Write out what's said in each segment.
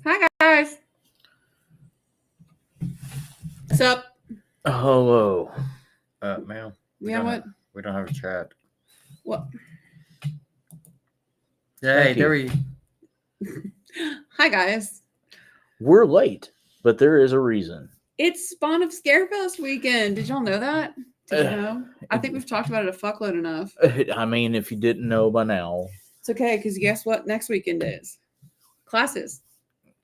Hi guys. What's up? Hello, ma'am. Yeah, what? We don't have a chat. What? Hey, there you. we. Hi guys. We're late, but there is a reason. It's Spawn of Scarefest weekend. Did y'all know that? Did you know? I think we've talked about it a fuckload enough. I mean, if you didn't know by now, It's okay, because guess what next weekend is? Classes.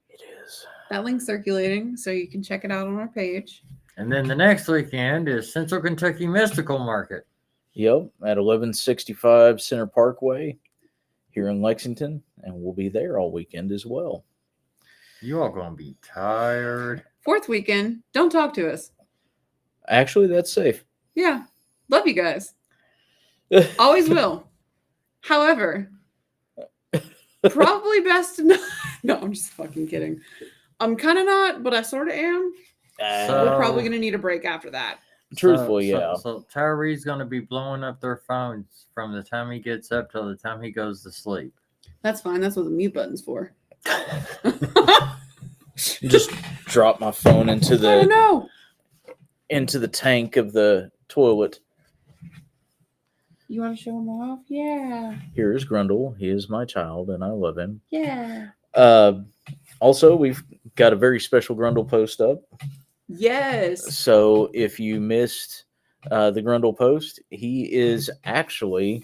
it is. That link's circulating, so you can check it out on our page. And then the next weekend is Central Kentucky Mystical Market. Yep, at 1165 Center Parkway here in Lexington, and we'll be there all weekend as well. You all gonna be tired. Fourth weekend, don't talk to us. Actually, that's safe. Yeah. Love you guys. Always will. However, probably best to not. No, I'm just fucking kidding. I'm kind of not, but I sort of am. We're probably going to need a break after that. Truthfully, So Tyree's gonna be blowing up their phones from the time he gets up till the time he goes to sleep. That's fine. That's what the mute button's for. Just drop my phone into I don't know. the tank of the toilet. You want to show him off? Yeah. Here is Grundle. He is my child, and I love him. Yeah. Also, we've got a very special Grundle post up. Yes. So if you missed the Grundle post, he is actually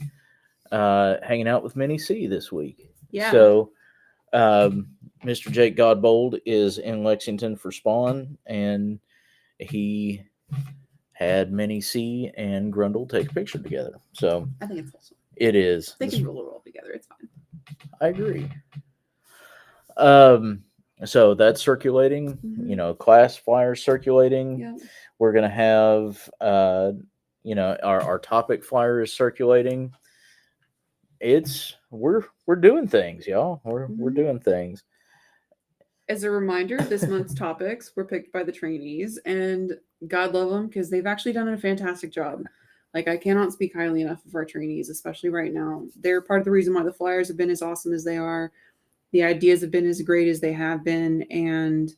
hanging out with Minnie C this week. Yeah. So Mr. Jake Godbold is in Lexington for Spawn, and he had Minnie C and Grundle take a picture together. So I think it's awesome. it is. They can roll together. It's fine. I agree. So that's circulating. Mhm. You know, class flyers circulating. Yeah. We're gonna have our topic flyer is circulating. We're doing things, y'all. We're Mhm. doing things. As a reminder, this month's topics were picked by the trainees, and God love them because they've actually done a fantastic job. Like, I cannot speak highly enough of our trainees, especially right now. They're part of the reason why the flyers have been as awesome as they are. The ideas have been as great as they have been, and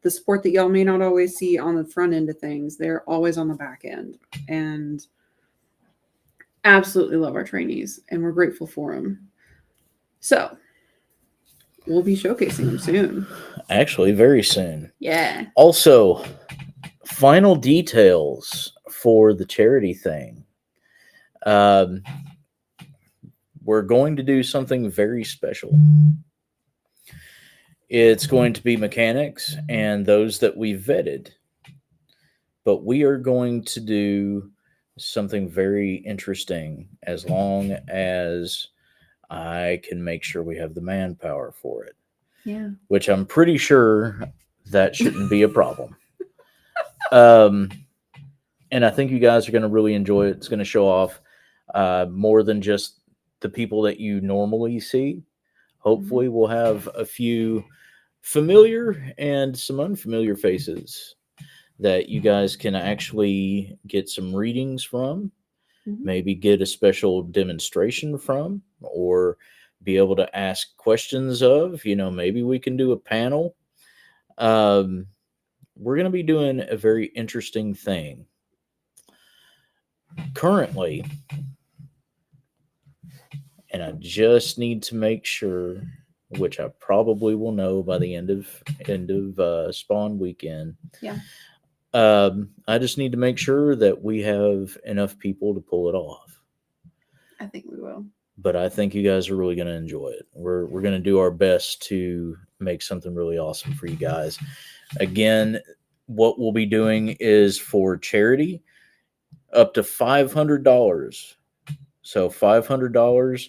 the support that y'all may not always see on the front end of things, they're always on the back end. And absolutely love our trainees, and we're grateful for them. So we'll be showcasing them soon. Actually, very soon. Yeah. Also, final details for the charity thing. We're going to do something very special. It's going to be mechanics and those that we vetted. But we are going to do something very interesting as long as I can make sure we have the manpower for it. Yeah. Which I'm pretty sure that shouldn't be a problem. And I think you guys are going to really enjoy it. It's going to show off more than just the people that you normally see. Hopefully, we'll have a few familiar and some unfamiliar faces that you guys can actually get some readings from, maybe get a special demonstration from, or be able to ask questions of. Maybe we can do a panel. We're going to be doing a very interesting thing. Currently, and I just need to make sure, which I probably will know by the end of Spawn weekend. Yeah. I just need to make sure that we have enough people to pull it off. I think we will. But I think you guys are really going to enjoy it. We're going to do our best to make something really awesome for you guys. Again, what we'll be doing is for charity up to $500. So $500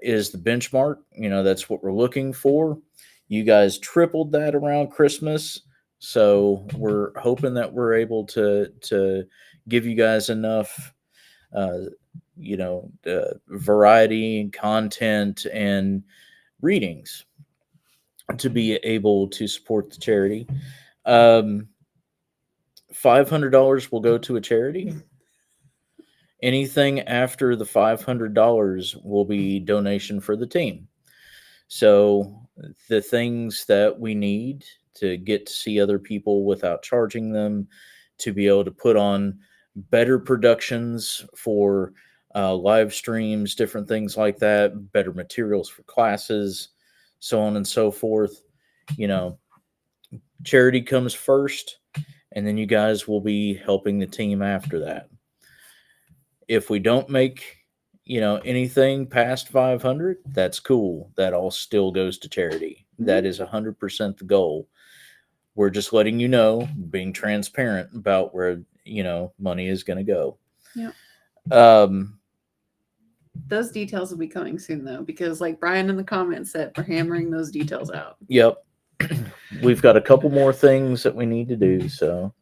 is the benchmark. That's what we're looking for. You guys tripled that around Christmas. So we're hoping that we're able to give you guys enough, variety and content and readings to be able to support the charity. $500 will go to a charity. Anything after the $500 will be donation for the team. So the things that we need to get to see other people without charging them, to be able to put on better productions for live streams, different things like that, better materials for classes, so on and so forth. You know, charity comes first, and then you guys will be helping the team after that. If we don't make, anything past 500, that's cool. That all still goes to charity. That is 100% the goal. We're just letting you know, being transparent about where, money is going to go. Yeah. Um, Those details will be coming soon, though, because like Brian in the comments said, we're hammering those details out. Yep. We've got a couple more things that we need to do. So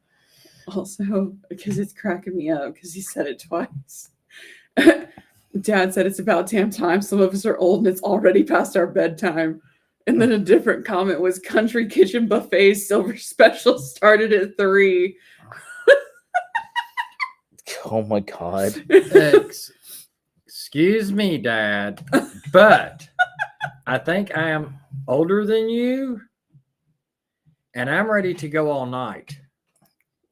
Also, because it's cracking me up because he said it twice. Dad said it's about damn time. Some of us are old and it's already past our bedtime. And then a different comment was Country Kitchen Buffet's silver special started at 3. oh my God. Excuse me, Dad, but I think I am older than you, and I'm ready to go all night.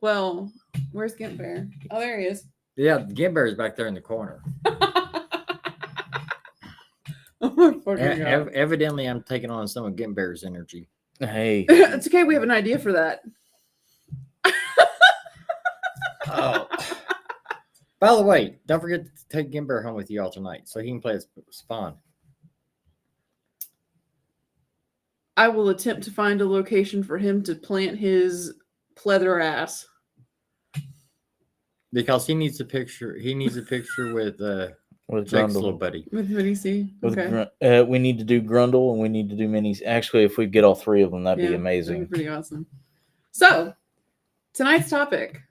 Well, where's Gimp Bear? Oh, there he is. Yeah, Gimp Bear is back there in the corner. Oh my fucking God. Evidently, I'm taking on some of Gimp Bear's energy. Hey. It's okay. We have an idea for that. Oh. By the way, don't forget to take Gimp Bear home with you all tonight so he can play Spawn. I will attempt to find a location for him to plant his pleather ass. Because he needs a picture. He needs a picture with With Jake's Grundle. little buddy. With Minnie C. With Okay. we need to do Grundle and we need to do minis. Actually, if we get all three of them, that'd be That'd amazing. be pretty awesome. So, tonight's topic.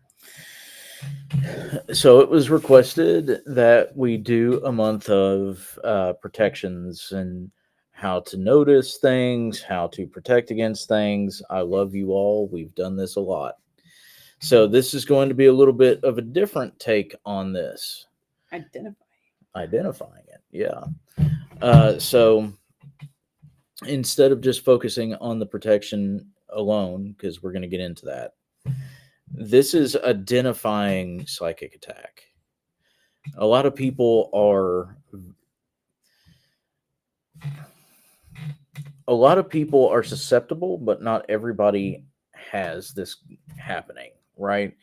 So it was requested that we do a month of protections and how to notice things, how to protect against things. I love you all. We've done this a lot. So this is going to be a little bit of a different take on this. Identifying it. Yeah. So instead of just focusing on the protection alone, because we're going to get into that, this is identifying psychic attack. A lot of people are susceptible, but not everybody has this happening, right?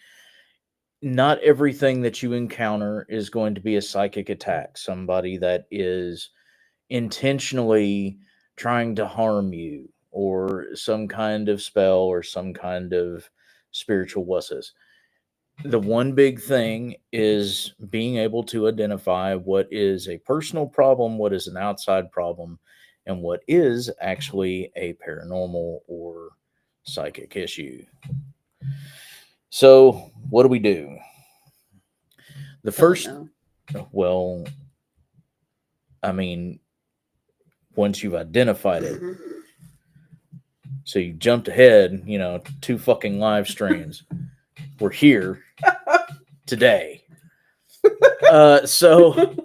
Not everything that you encounter is going to be a psychic attack. Somebody that is intentionally trying to harm you, or some kind of spell, or some kind of spiritual wusses. The one big thing is being able to identify what is a personal problem, what is an outside problem, and what is actually a paranormal or psychic issue. So, what do? The first, well, I mean, once you've identified it, so you jumped ahead, 2 fucking live streams. We're here today. So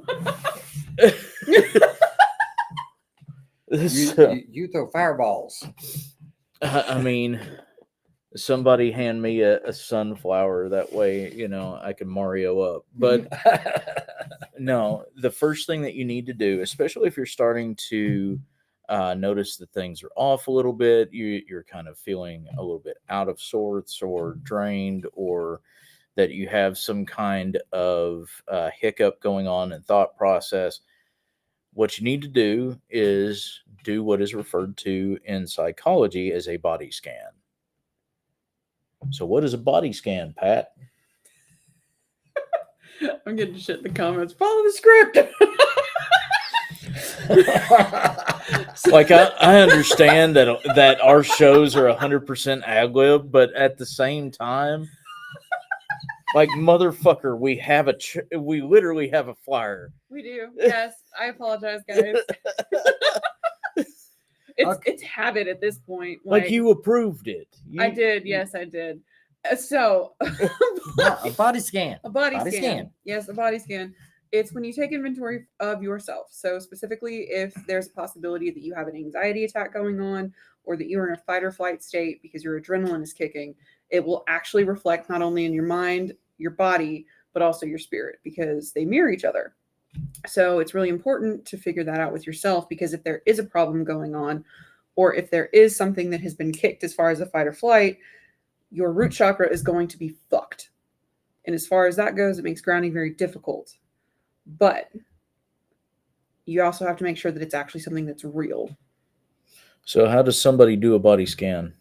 You throw fireballs. I mean, somebody hand me a sunflower, that way, I can Mario up. But no, the first thing that you need to do, especially if you're starting to notice that things are off a little bit, you're kind of feeling a little bit out of sorts or drained, or that you have some kind of hiccup going on in thought process, what you need to do is do what is referred to in psychology as a body scan. So what is a body scan, Pat? I'm getting shit in the comments. Follow the script. Like, I understand that our shows are 100% ad-lib, but at the same time, like, motherfucker, we literally have a flyer. We do. Yes. I apologize, guys. It's habit at this point. Like you approved it. I did. Yes, I did. So A body scan. A body scan. Yes, a body scan. It's when you take inventory of yourself. So, specifically, if there's a possibility that you have an anxiety attack going on or that you're in a fight or flight state because your adrenaline is kicking, it will actually reflect not only in your mind, your body, but also your spirit because they mirror each other. So, it's really important to figure that out with yourself because if there is a problem going on, or if there is something that has been kicked as far as a fight or flight, your root chakra is going to be fucked. And as far as that goes, it makes grounding very difficult. But you also have to make sure that it's actually something that's real. So, how does somebody do a body scan?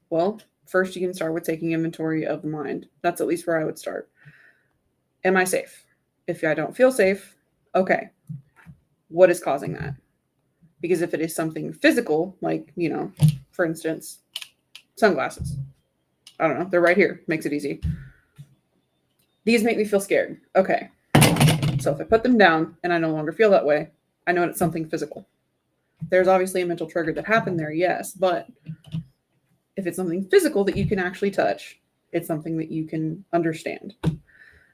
Well, first you can start with taking inventory of the mind. That's at least where I would start. Am I safe? If I don't feel safe, okay, what is causing that? Because if it is something physical, like, for instance, sunglasses, I don't know, they're right here, makes it easy. These make me feel scared. Okay. So if I put them down and I no longer feel that way, I know it's something physical. There's obviously a mental trigger that happened there, yes, but if it's something physical that you can actually touch, it's something that you can understand.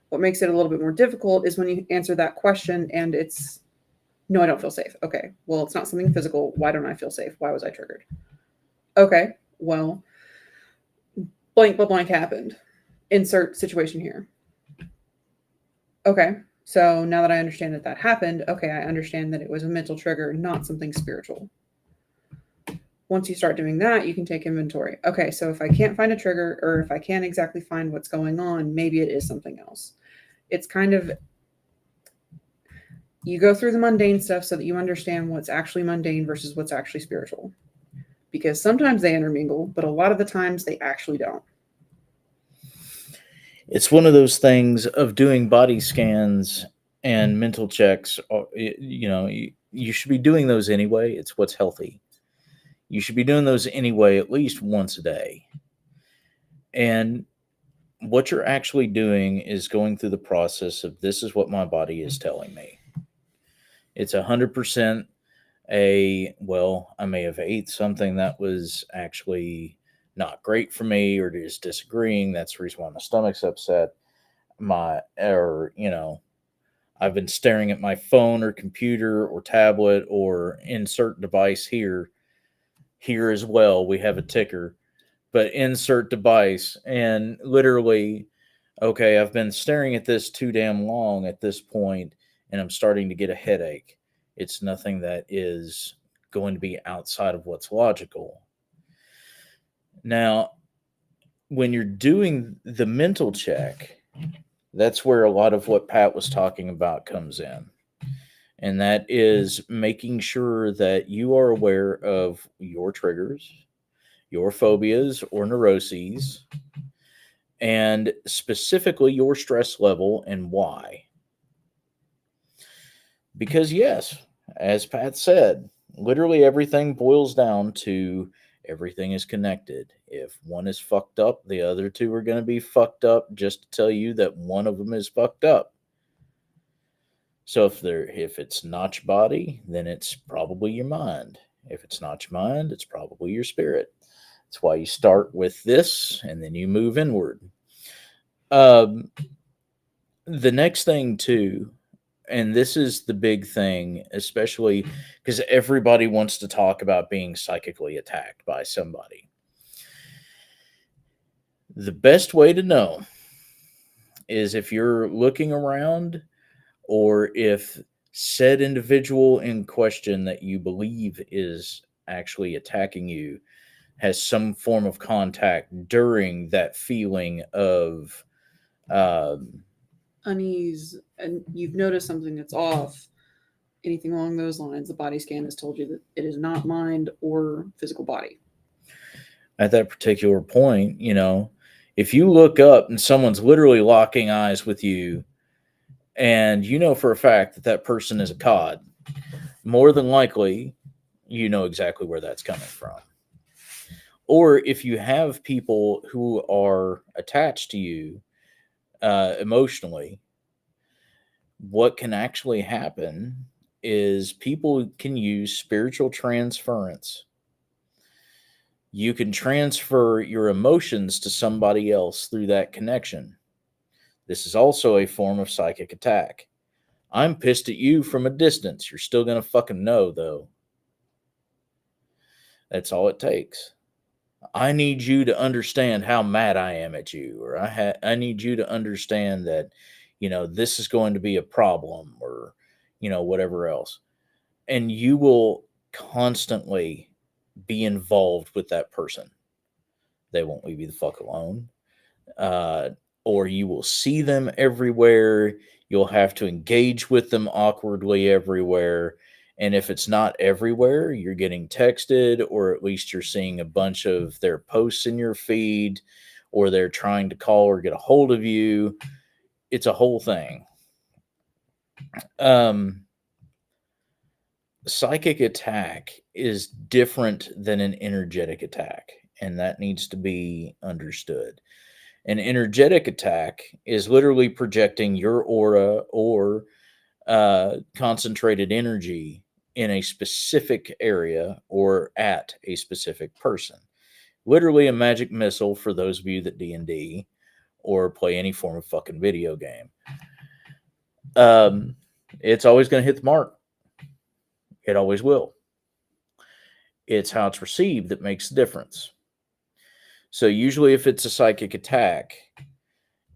What makes it a little bit more difficult is when you answer that question and it's, no, I don't feel safe. Okay, well, it's not something physical. Why don't I feel safe? Why was I triggered? Okay, well, blank, blank, blank happened. Insert situation here. Okay, so now that I understand that happened, okay, I understand that it was a mental trigger, not something spiritual. Once you start doing that, you can take inventory. Okay, so if I can't find a trigger or if I can't exactly find what's going on, maybe it is something else. It's kind of, you go through the mundane stuff so that you understand what's actually mundane versus what's actually spiritual. Because sometimes they intermingle, but a lot of the times they actually don't. It's one of those things of doing body scans and mental checks. You should be doing those anyway. It's what's healthy. You should be doing those anyway, at least once a day. And what you're actually doing is going through the process of this is what my body is telling me. It's 100% I may have ate something that was actually not great for me or just disagreeing. That's the reason why my stomach's upset. I've been staring at my phone or computer or tablet or insert device here as well. We have a ticker, but insert device and literally, okay, I've been staring at this too damn long at this point and I'm starting to get a headache. It's nothing that is going to be outside of what's logical. Now, when you're doing the mental check, that's where a lot of what Pat was talking about comes in. And that is making sure that you are aware of your triggers, your phobias or neuroses, and specifically your stress level and why. Because, yes, as Pat said, literally everything boils down to everything is connected. If one is fucked up, the other two are going to be fucked up just to tell you that one of them is fucked up. So if it's not your body, then it's probably your mind. If it's not your mind, it's probably your spirit. That's why you start with this and then you move inward. The next thing too, and this is the big thing, especially because everybody wants to talk about being psychically attacked by somebody. The best way to know is if you're looking around or if said individual in question that you believe is actually attacking you has some form of contact during that feeling of Unease, and you've noticed something that's off, anything along those lines, the body scan has told you that it is not mind or physical body. at that particular point, if you look up and someone's literally locking eyes with you and you know for a fact that that person is a cod, more than likely, you know exactly where that's coming from. Or if you have people who are attached to you emotionally, what can actually happen is people can use spiritual transference. You can transfer your emotions to somebody else through that connection. This is also a form of psychic attack. I'm pissed at you from a distance. You're still going to fucking know, though. That's all it takes. I need you to understand how mad I am at you, or I need you to understand that, this is going to be a problem, or, whatever else. And you will constantly be involved with that person. They won't leave you the fuck alone. Or you will see them everywhere. You'll have to engage with them awkwardly everywhere. And if it's not everywhere, you're getting texted, or at least you're seeing a bunch of their posts in your feed, or they're trying to call or get a hold of you. It's a whole thing. Psychic attack is different than an energetic attack, and that needs to be understood. An energetic attack is literally projecting your aura or concentrated energy in a specific area or at a specific person. Literally a magic missile for those of you that D&D or play any form of fucking video game. It's always going to hit the mark. It always will. It's how it's received that makes the difference. So usually if it's a psychic attack,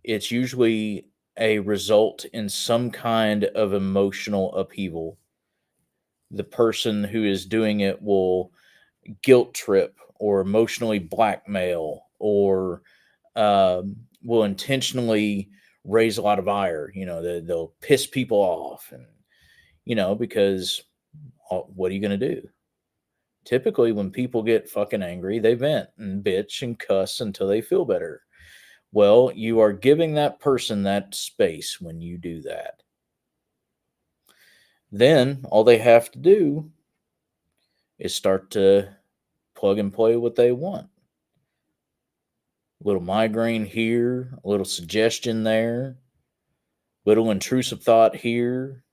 it's usually a result in some kind of emotional upheaval. The person who is doing it will guilt trip or emotionally blackmail, or will intentionally raise a lot of ire. They'll piss people off, and because what are you going to do? Typically, when people get fucking angry, they vent and bitch and cuss until they feel better. Well, you are giving that person that space when you do that. Then all they have to do is start to plug and play what they want. A little migraine here, a little suggestion there, little intrusive thought here.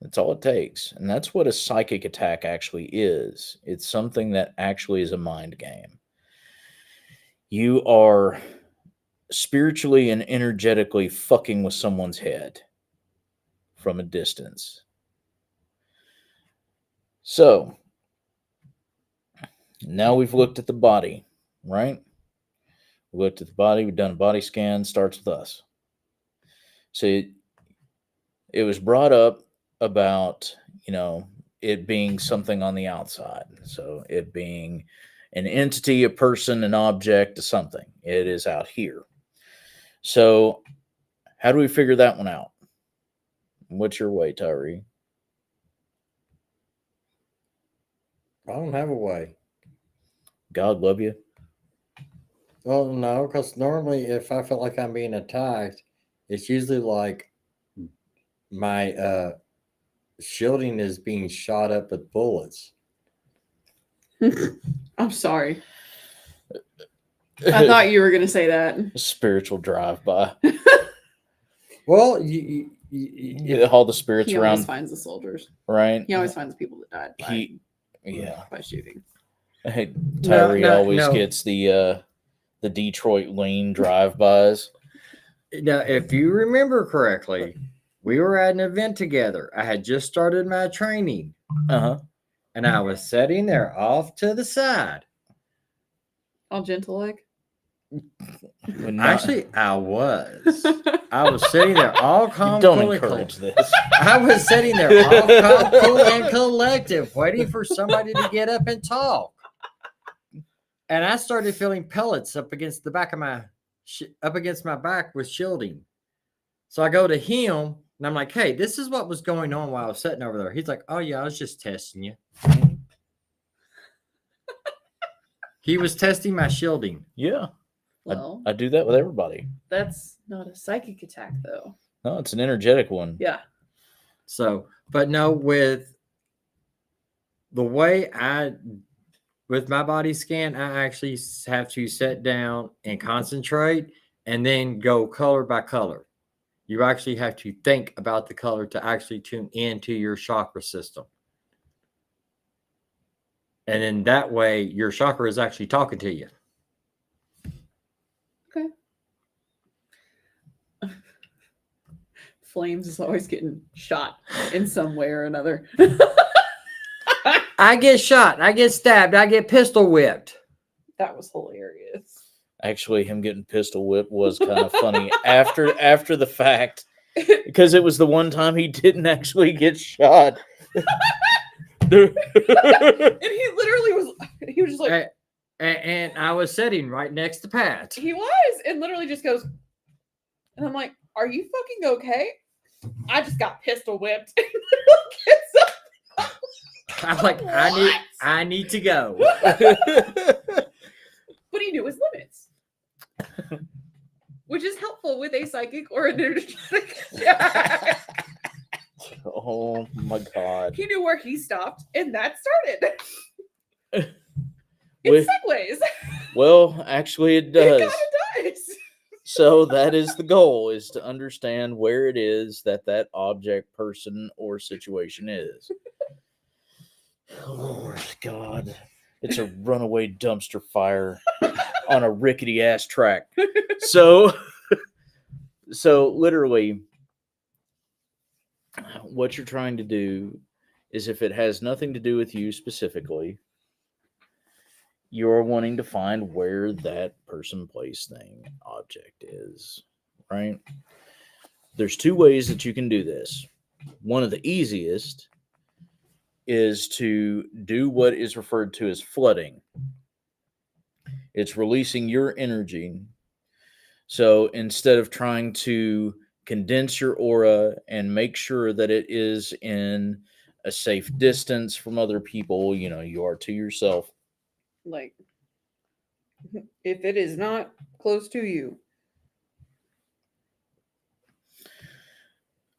That's all it takes. And that's what a psychic attack actually is. It's something that actually is a mind game. You are spiritually and energetically fucking with someone's head from a distance. So, now we've looked at the body, right? We looked at the body. We've done a body scan. Starts with us. So, it was brought up about, it being something on the outside. So it being an entity, a person, an object, a something. It is out here. So how do we figure that one out? What's your way, Tyree? I don't have a way. God love you. Well, no, because normally if I feel like I'm being attacked, it's usually like my shielding is being shot up with bullets. I'm sorry. I thought you were going to say that. Spiritual drive-by. Well, All the spirits He around. always finds the soldiers. Right? He always finds people that died by shooting. Hey, Tyree No, always gets the Detroit lean drive-bys. Now, if you remember correctly, we were at an event together. I had just started my training. And I was sitting there off to the side. All gentle like? Actually, I was. I was sitting there all calm. Don't encourage this. I was sitting there all calm, cool, and collective, waiting for somebody to get up and talk. And I started feeling pellets up against the back of up against my back with shielding. So I go to him and I'm like, hey, this is what was going on while I was sitting over there. He's like, oh yeah, I was just testing you. He was testing my shielding. Yeah. Well, I do that with everybody. that's not a psychic attack, though. No, it's an energetic one. Yeah. So, but no, with the way with my body scan, I actually have to sit down and concentrate and then go color by color. You actually have to think about the color to actually tune into your chakra system. And then that way your chakra is actually talking to you. Okay. Flames is always getting shot in some way or another. I get shot. I get stabbed. I get pistol whipped. That was hilarious. Actually, him getting pistol whipped was kind of funny after the fact, because it was the one time he didn't actually get shot. And he literally was just like, And I was sitting right next to Pat. he was, and literally just goes, and I'm like, are you fucking okay? I just got pistol whipped. And literally gets up. I'm like, What? I need to go. But he knew his limits. Which is helpful with a psychic or an energetic attack. Oh my god. He knew where he stopped, and that started. With- It segues. Well, actually, it It does. kind of does. So that is the goal: is to understand where it is that object, person, or situation is. Lord God, it's a runaway dumpster fire on a rickety ass track. So literally, what you're trying to do is, if it has nothing to do with you specifically, you're wanting to find where that person, place, thing, object is, right? There's two ways that you can do this. One of the easiest is to do what is referred to as flooding. It's releasing your energy. So instead of trying to condense your aura and make sure that it is in a safe distance from other people, you are to yourself. Like, if it is not close to you,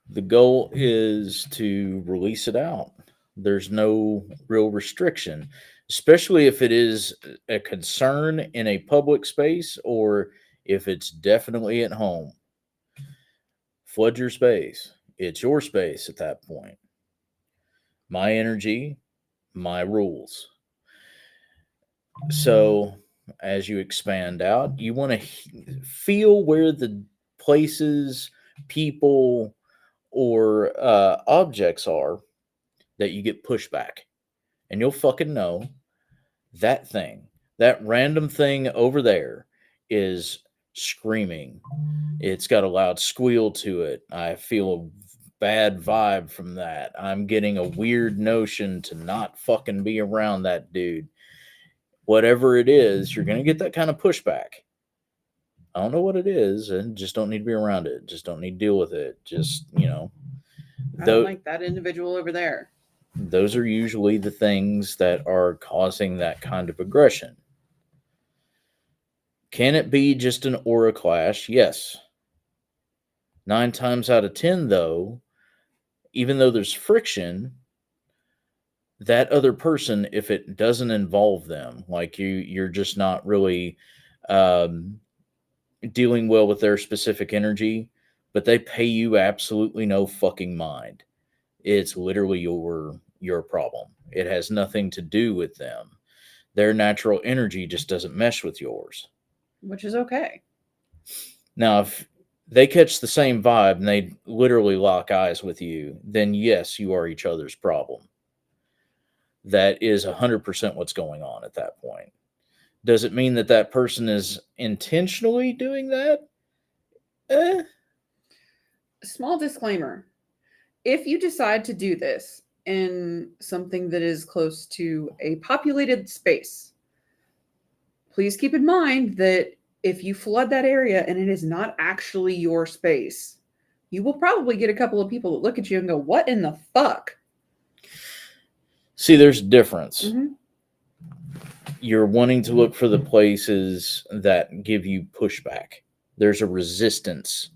The goal is to release it out. There's no real restriction, especially if it is a concern in a public space or if it's definitely at home. Flood your space. It's your space at that point. My energy, my rules. So as you expand out, you want to feel where the places, people, or objects are that you get pushback. And you'll fucking know that thing, that random thing over there is screaming. It's got a loud squeal to it. I feel a bad vibe from that. I'm getting a weird notion to not fucking be around that dude. Whatever it is, you're going to get that kind of pushback. I don't know what it is, and just don't need to be around it. Just don't need to deal with it. Just, I don't like that individual over there. those are usually the things that are causing that kind of aggression. Can it be just an aura clash? Yes. 9 times out of 10, though, even though there's friction, that other person, if it doesn't involve them, like you're just not really dealing well with their specific energy, but they pay you absolutely no fucking mind. It's literally your problem. It has nothing to do with them. Their natural energy just doesn't mesh with yours. Which is okay. Now, if they catch the same vibe and they literally lock eyes with you, then yes, you are each other's problem. That is 100% what's going on at that point. Does it mean that that person is intentionally doing that? Small disclaimer. If you decide to do this in something that is close to a populated space, please keep in mind that if you flood that area and it is not actually your space, you will probably get a couple of people that look at you and go, "What in the fuck?" See, there's a difference. Mm-hmm. You're wanting to look for the places that give you pushback. There's a resistance.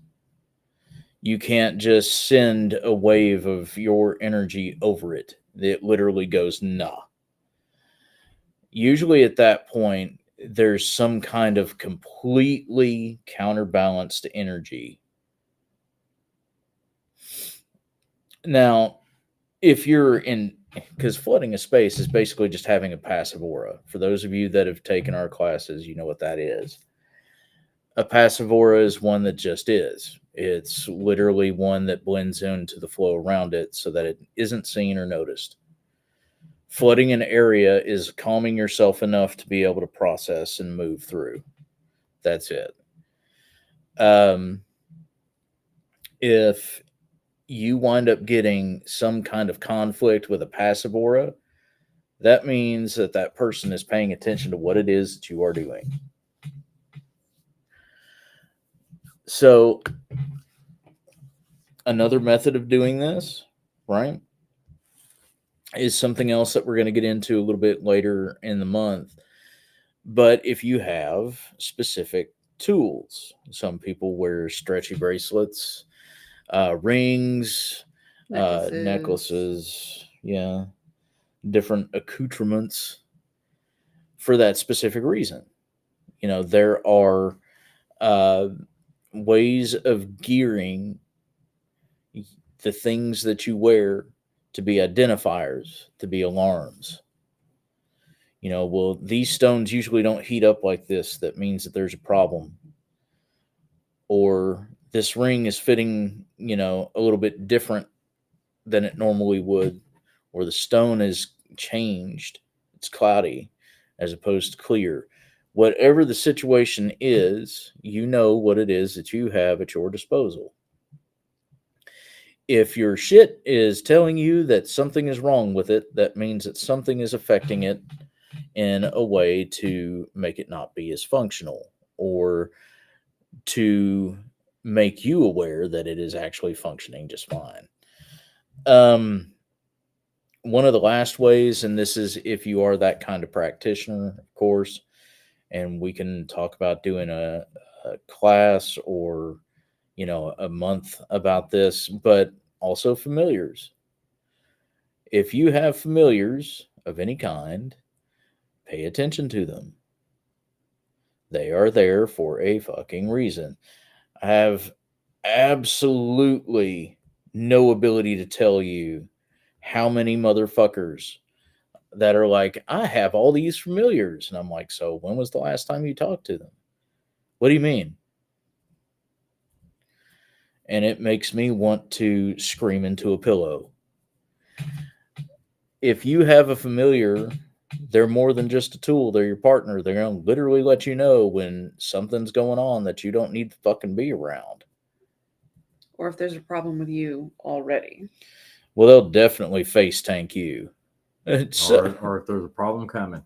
You can't just send a wave of your energy over it. It literally goes, nah. Usually at that point, there's some kind of completely counterbalanced energy. Now, if you're in, because flooding a space is basically just having a passive aura. For those of you that have taken our classes, you know what that is. A passive aura is one that just is. It's literally one that blends into the flow around it so that it isn't seen or noticed. Flooding an area is calming yourself enough to be able to process and move through. That's it. If you wind up getting some kind of conflict with a passive aura, that means that that person is paying attention to what it is that you are doing. So, another method of doing this, right, is something else that we're going to get into a little bit later in the month. But if you have specific tools, some people wear stretchy bracelets, rings, necklaces, yeah, different accoutrements for that specific reason. You know, there are ways of gearing the things that you wear to be identifiers, to be alarms. You know, well, these stones usually don't heat up like this. That means that there's a problem. Or this ring is fitting, you know, a little bit different than it normally would. Or the stone is changed. It's cloudy as opposed to clear. Whatever the situation is, you know what it is that you have at your disposal. If your shit is telling you that something is wrong with it, that means that something is affecting it in a way to make it not be as functional, or to make you aware that it is actually functioning just fine. One of the last ways, and this is if you are that kind of practitioner, of course, and we can talk about doing a class or, you know, a month about this, but also familiars. If you have familiars of any kind, pay attention to them. They are there for a fucking reason. I have absolutely no ability to tell you how many motherfuckers that are like, I have all these familiars. And I'm like, so when was the last time you talked to them? What do you mean? And it makes me want to scream into a pillow. If you have a familiar, they're more than just a tool. They're your partner. They're going to literally let you know when something's going on that you don't need to fucking be around. Or if there's a problem with you already. Well, they'll definitely face tank you. Or if there's a problem coming.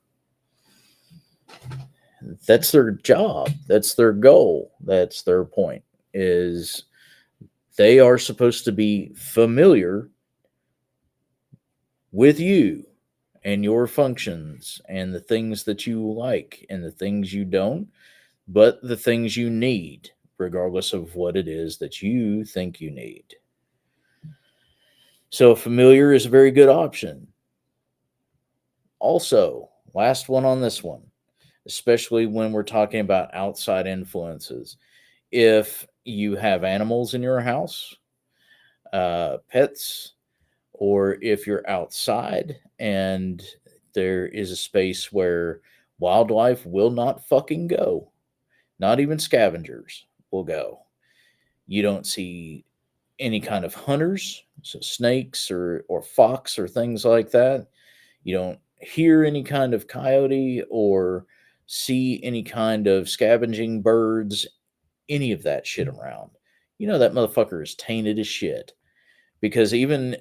That's their job. That's their goal. That's their point, is they are supposed to be familiar with you and your functions and the things that you like and the things you don't, but the things you need, regardless of what it is that you think you need. So, familiar is a very good option. Also, last one on this one, especially when we're talking about outside influences. If you have animals in your house, pets, or if you're outside and there is a space where wildlife will not fucking go, not even scavengers will go. You don't see any kind of hunters, so snakes or fox or things like that. You don't hear any kind of coyote or see any kind of scavenging birds, any of that shit around. You know that motherfucker is tainted as shit, because even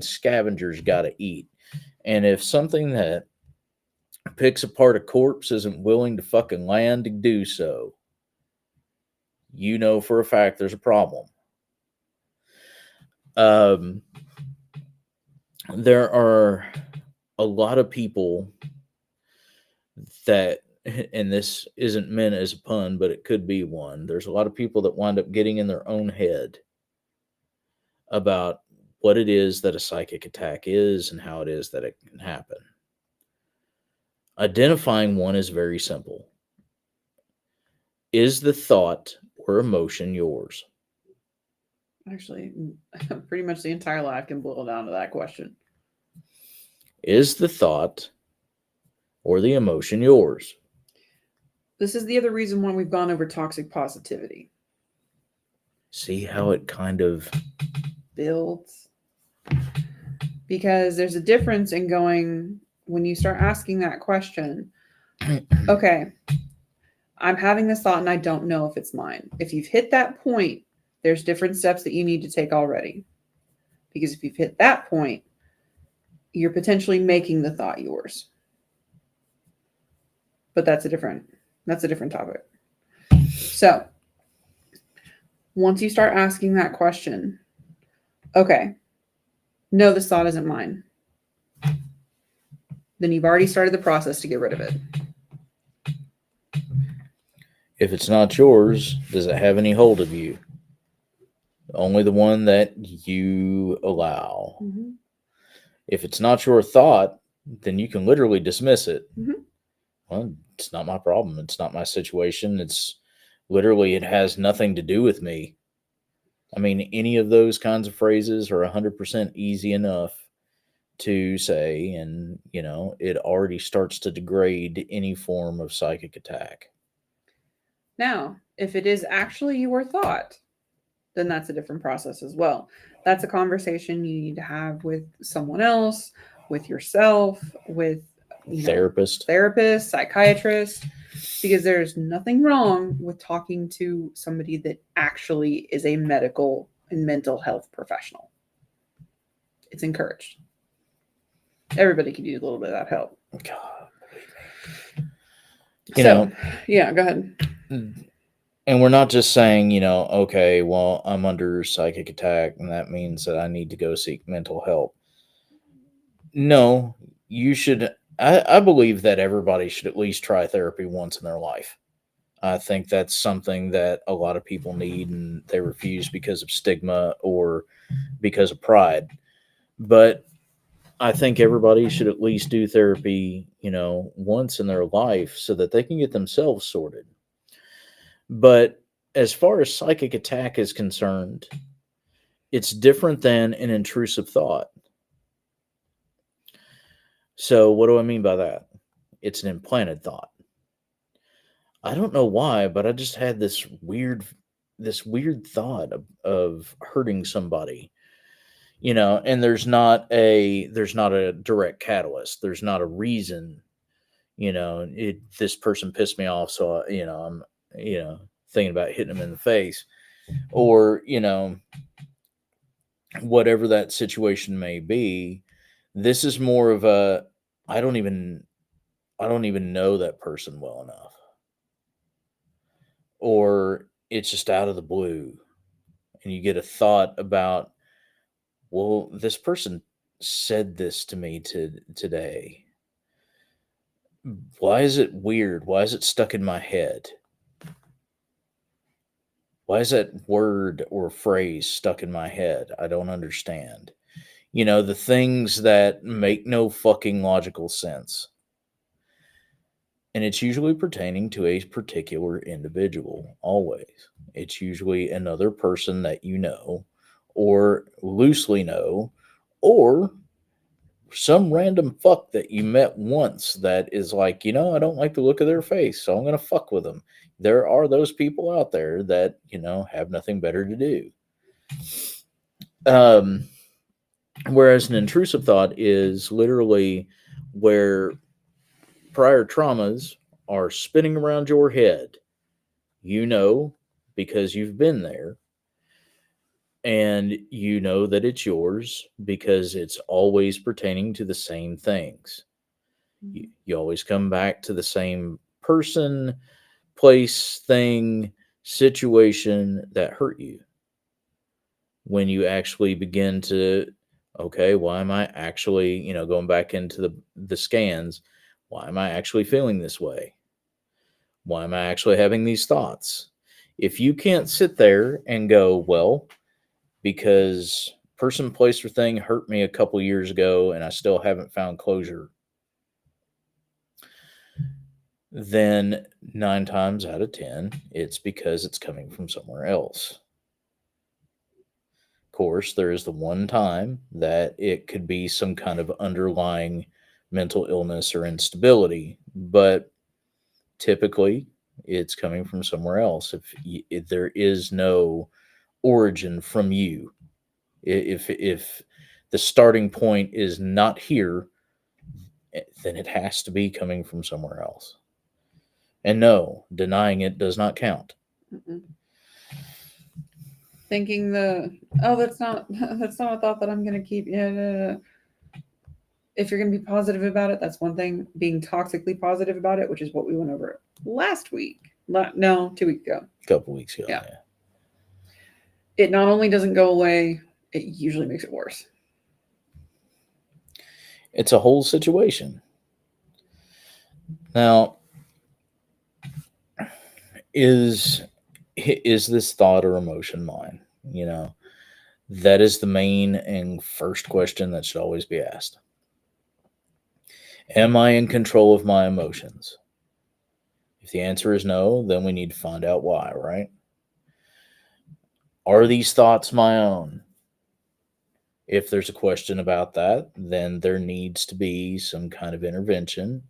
scavengers got to eat. And if something that picks apart a corpse isn't willing to fucking land to do so, you know for a fact there's a problem. There are a lot of people that, and this isn't meant as a pun, but it could be one. There's a lot of people that wind up getting in their own head about what it is that a psychic attack is and how it is that it can happen. Identifying one is very simple. Is the thought or emotion yours? Actually, pretty much the entire life can boil down to that question. Is the thought or the emotion yours? This is the other reason why we've gone over toxic positivity. See how it kind of builds. Because there's a difference in going, when you start asking that question, okay, I'm having this thought and I don't know if it's mine. If you've hit that point, there's different steps that you need to take already. Because if you've hit that point, you're potentially making the thought yours. But that's a different topic. So once you start asking that question, okay, no, this thought isn't mine. Then you've already started the process to get rid of it. if it's not yours, does it have any hold of you? Only the one that you allow. Mm-hmm. If it's not your thought, then you can literally dismiss it. Mm-hmm. Well, it's not my problem. It's not my situation. It's literally, it has nothing to do with me. I mean, any of those kinds of phrases are 100% easy enough to say, and, you know, it already starts to degrade any form of psychic attack. Now, if it is actually your thought, then that's a different process as well. That's a conversation you need to have with someone else, with yourself, with Therapist, psychiatrist, because there's nothing wrong with talking to somebody that actually is a medical and mental health professional. It's encouraged. Everybody can use a little bit of that help. God, Yeah, go ahead. And we're not just saying, you know, okay, well, I'm under psychic attack, and that means that I need to go seek mental help. No, you should. I believe that everybody should at least try therapy once in their life. I think that's something that a lot of people need, and they refuse because of stigma or because of pride. But I think everybody should at least do therapy, you know, once in their life so that they can get themselves sorted. But as far as psychic attack is concerned, it's different than an intrusive thought. So, what do I mean by that? It's an implanted thought. I don't know why, but I just had this weird thought of hurting somebody. You know, and there's not a direct catalyst. There's not a reason. You know, this person pissed me off, so I'm thinking about hitting them in the face, or whatever that situation may be. This is more of a I don't even know that person well enough, or it's just out of the blue, and you get a thought about, well, this person said this to me today. Why is it weird? Why is it stuck in my head? Why is that word or phrase stuck in my head? I don't understand. You know, the things that make no fucking logical sense. And it's usually pertaining to a particular individual, always. It's usually another person that you know, or loosely know, or some random fuck that you met once that is like, I don't like the look of their face, so I'm going to fuck with them. There are those people out there that, have nothing better to do. Whereas an intrusive thought is literally where prior traumas are spinning around your head, because you've been there, and you know that it's yours because it's always pertaining to the same things. You always come back to the same person, place, thing, situation that hurt you. When you actually begin to, okay, why am I actually, going back into the scans, why am I actually feeling this way? Why am I actually having these thoughts? If you can't sit there and go, well, because person, place, or thing hurt me a couple years ago and I still haven't found closure, then 9 times out of 10, it's because it's coming from somewhere else. Of course, there is the one time that it could be some kind of underlying mental illness or instability, but typically it's coming from somewhere else. If there is no origin from you. If the starting point is not here, then it has to be coming from somewhere else. And no, denying it does not count. Mm-mm. Thinking that's not a thought that I'm gonna keep. Yeah. If you're gonna be positive about it, that's one thing. Being toxically positive about it, which is what we went over last week. No, 2 weeks ago. A couple weeks ago. Yeah. Yeah. It not only doesn't go away, it usually makes it worse. It's a whole situation. Now, is this thought or emotion mine? You know, that is the main and first question that should always be asked. Am I in control of my emotions? If the answer is no, then we need to find out why, right? Are these thoughts my own? If there's a question about that, then there needs to be some kind of intervention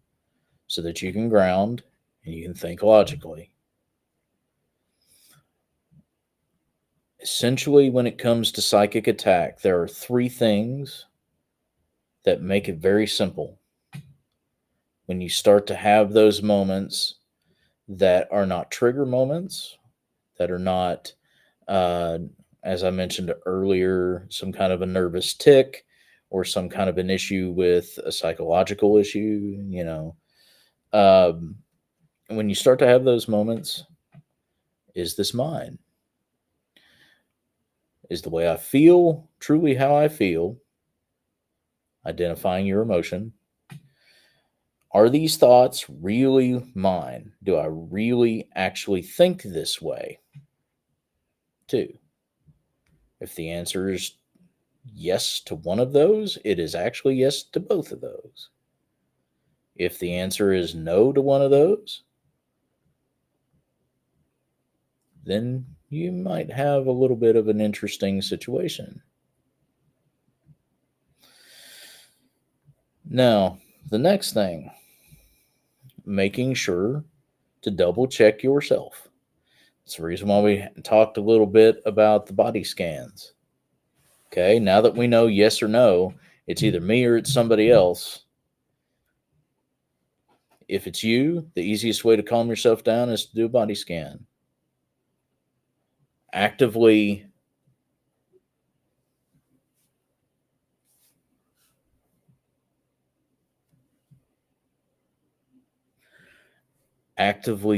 so that you can ground and you can think logically. Essentially, when it comes to psychic attack, there are 3 things that make it very simple. When you start to have those moments that are not trigger moments, that are not, as I mentioned earlier, some kind of a nervous tick or some kind of an issue with a psychological issue, when you start to have those moments, is this mine? Is the way I feel truly how I feel? Identifying your emotion. Are these thoughts really mine? Do I really actually think this way? 2. If the answer is yes to one of those, it is actually yes to both of those. If the answer is no to one of those, then you might have a little bit of an interesting situation. Now, the next thing, making sure to double check yourself. That's the reason why we talked a little bit about the body scans. Okay, now that we know yes or no, it's either me or it's somebody else. If it's you, the easiest way to calm yourself down is to do a body scan. Actively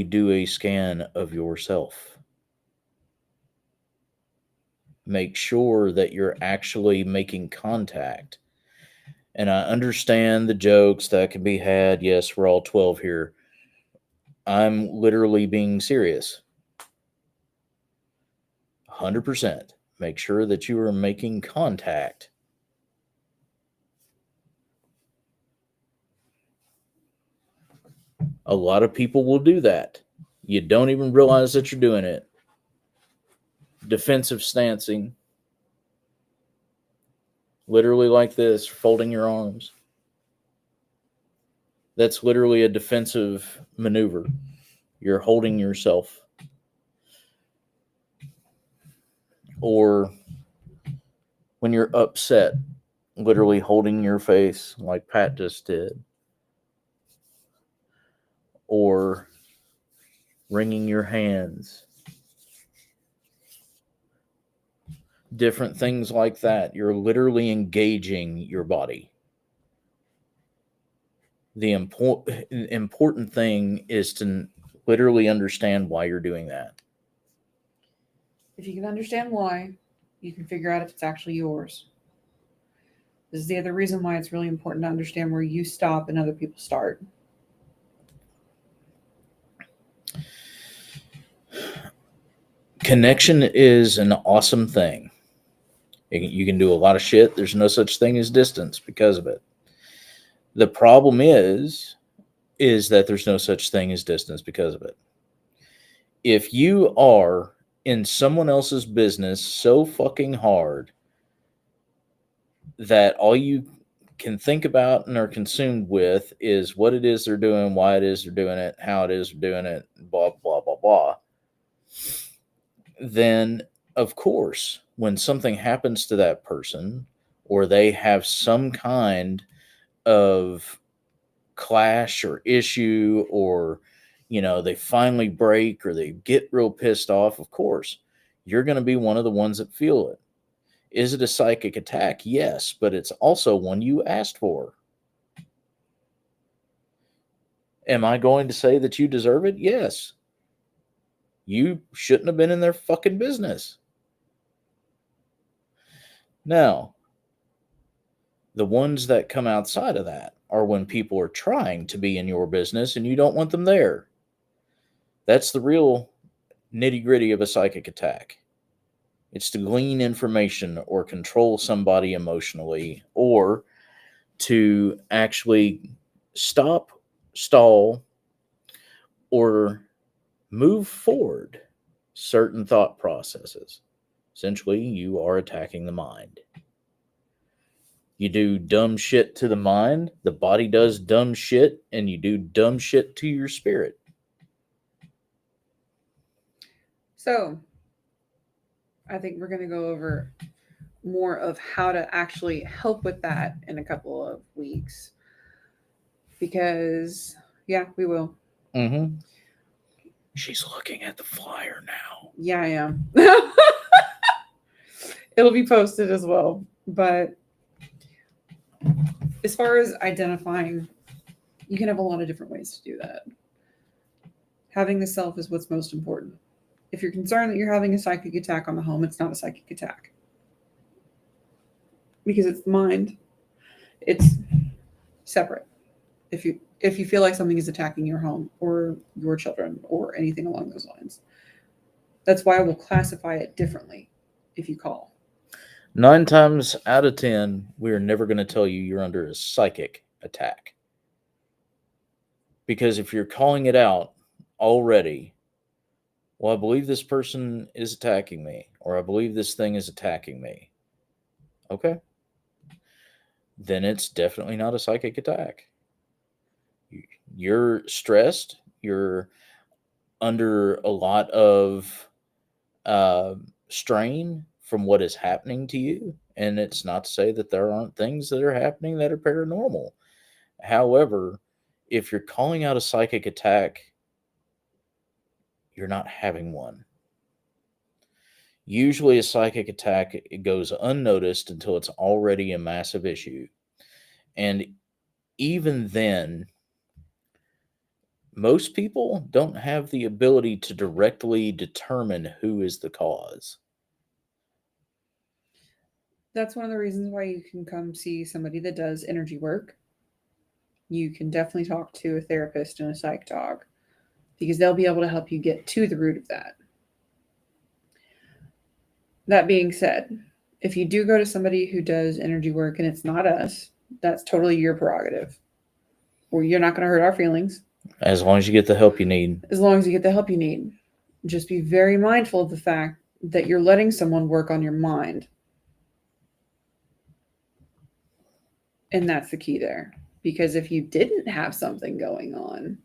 do a scan of yourself. Make sure that you're actually making contact. And I understand the jokes that can be had. Yes, we're all 12 here. I'm literally being serious. 100%. Make sure that you are making contact. A lot of people will do that. You don't even realize that you're doing it. Defensive stancing. Literally like this, folding your arms. That's literally a defensive maneuver. You're holding yourself. Or when you're upset, literally holding your face like Pat just did. Or wringing your hands. Different things like that. You're literally engaging your body. The important thing is to literally understand why you're doing that. If you can understand why, you can figure out if it's actually yours. This is the other reason why it's really important to understand where you stop and other people start. Connection is an awesome thing. You can do a lot of shit. There's no such thing as distance because of it. The problem is that there's no such thing as distance because of it. If you are in someone else's business so fucking hard that all you can think about and are consumed with is what it is they're doing, why it is they're doing it, how it is they're doing it, blah, blah, blah, blah, then of course, when something happens to that person or they have some kind of clash or issue, or they finally break or they get real pissed off, of course you're going to be one of the ones that feel it. Is it a psychic attack? Yes, but it's also one you asked for. Am I going to say that you deserve it? Yes. You shouldn't have been in their fucking business. Now, the ones that come outside of that are when people are trying to be in your business and you don't want them there. That's the real nitty-gritty of a psychic attack. It's to glean information or control somebody emotionally, or to actually stop, stall, or move forward certain thought processes. Essentially, you are attacking the mind. You do dumb shit to the mind, the body does dumb shit, and you do dumb shit to your spirit. So, I think we're going to go over more of how to actually help with that in a couple of weeks. Because, yeah, we will. Mm-hmm. She's looking at the flyer now. Yeah, I am. It'll be posted as well. But as far as identifying, you can have a lot of different ways to do that. Having the self is what's most important. If you're concerned that you're having a psychic attack on the home, it's not a psychic attack. Because it's the mind. It's separate. If you feel like something is attacking your home or your children or anything along those lines. That's why we'll classify it differently if you call. 9 times out of 10, we're never going to tell you you're under a psychic attack. Because if you're calling it out already, well, I believe this person is attacking me, or I believe this thing is attacking me. Okay. Then it's definitely not a psychic attack. You're stressed. You're under a lot of strain from what is happening to you. And it's not to say that there aren't things that are happening that are paranormal. However, if you're calling out a psychic attack, you're not having one. Usually a psychic attack, it goes unnoticed until it's already a massive issue. And even then, most people don't have the ability to directly determine who is the cause. That's one of the reasons why you can come see somebody that does energy work. You can definitely talk to a therapist and a psych dog because they'll be able to help you get to the root of that. That being said, if you do go to somebody who does energy work and it's not us, that's totally your prerogative. Or you're not going to hurt our feelings. As long as you get the help you need. As long as you get the help you need. Just be very mindful of the fact that you're letting someone work on your mind. And that's the key there. Because if you didn't have something going on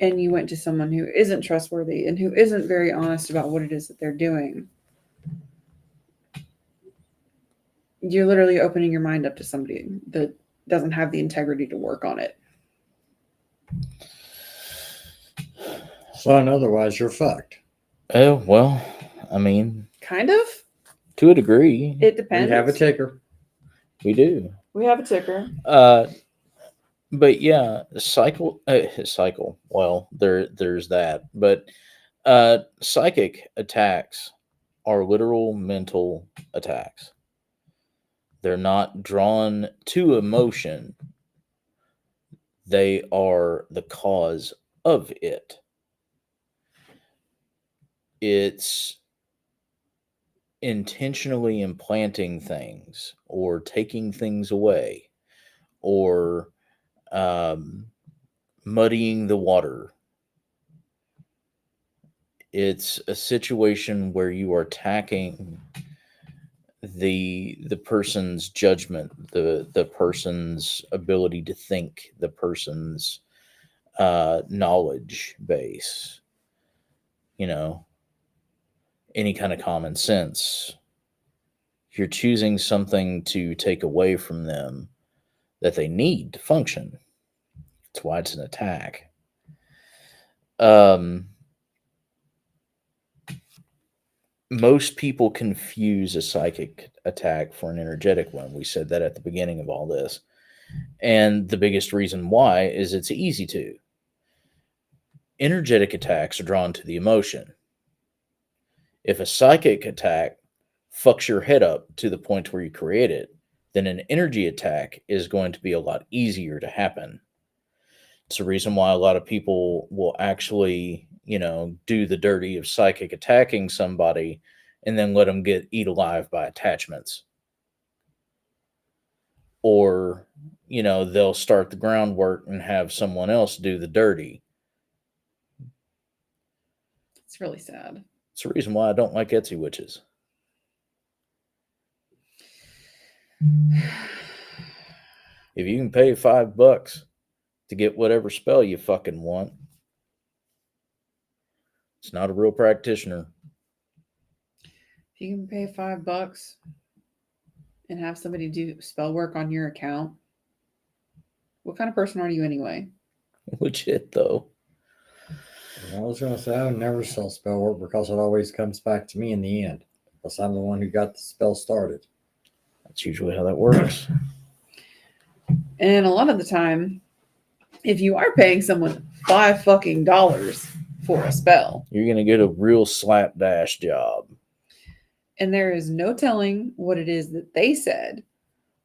and you went to someone who isn't trustworthy and who isn't very honest about what it is that they're doing, you're literally opening your mind up to somebody that doesn't have the integrity to work on it. So, and otherwise, you're fucked. Oh, well, I mean, Kind of. to a degree. It We depends. have a ticker. We do. We have a ticker. But yeah, cycle. Well, there's that. But psychic attacks are literal mental attacks. They're not drawn to emotion. They are the cause of it. It's intentionally implanting things or taking things away or muddying the water. It's a situation where you are attacking the person's judgment, the person's ability to think, the person's knowledge base. any kind of common sense. You're choosing something to take away from them that they need to function. That's why it's an attack. Most people confuse a psychic attack for an energetic one. We said that at the beginning of all this. And the biggest reason why is it's easy to. Energetic attacks are drawn to the emotion. If a psychic attack fucks your head up to the point where you create it, then an energy attack is going to be a lot easier to happen. It's the reason why a lot of people will actually, do the dirty of psychic attacking somebody and then let them get eat alive by attachments. Or, they'll start the groundwork and have someone else do the dirty. It's really sad. It's the reason why I don't like Etsy witches. If you can pay $5 to get whatever spell you fucking want, it's not a real practitioner. If you can pay $5 and have somebody do spell work on your account, what kind of person are you anyway? Legit, though. I was going to say, I would never sell spell work because it always comes back to me in the end. Because I'm the one who got the spell started. That's usually how that works. And a lot of the time, if you are paying someone $5 for a spell, You're going to get a real slapdash job. and there is no telling what it is that they said,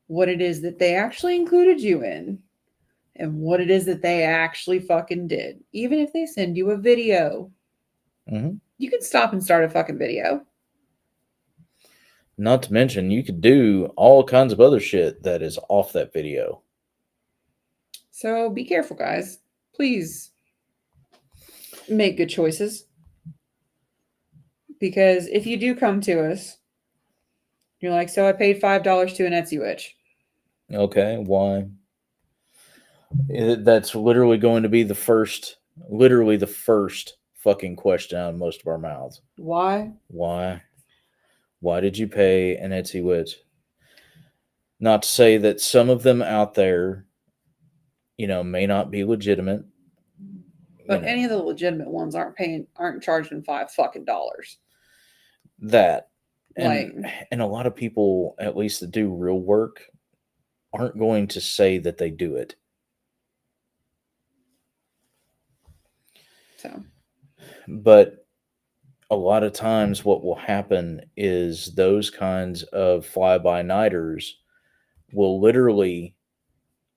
what it is that they actually included you in, and what it is that they actually fucking did. Even if they send you a video, you can stop and start a fucking video. Not to mention, you could do all kinds of other shit that is off that video. So be careful, guys. Please make good choices. Because if you do come to us, you're like, so I paid $5 to an Etsy witch. Okay, why? That's literally going to be the first fucking question out of most of our mouths. Why? Why? Why did you pay an Etsy witch? Not to say that some of them out there, may not be legitimate. But any of the legitimate ones aren't charging $5 that. Like, And a lot of people, at least that do real work, aren't going to say that they do it. so But a lot of times what will happen is those kinds of fly-by-nighters will literally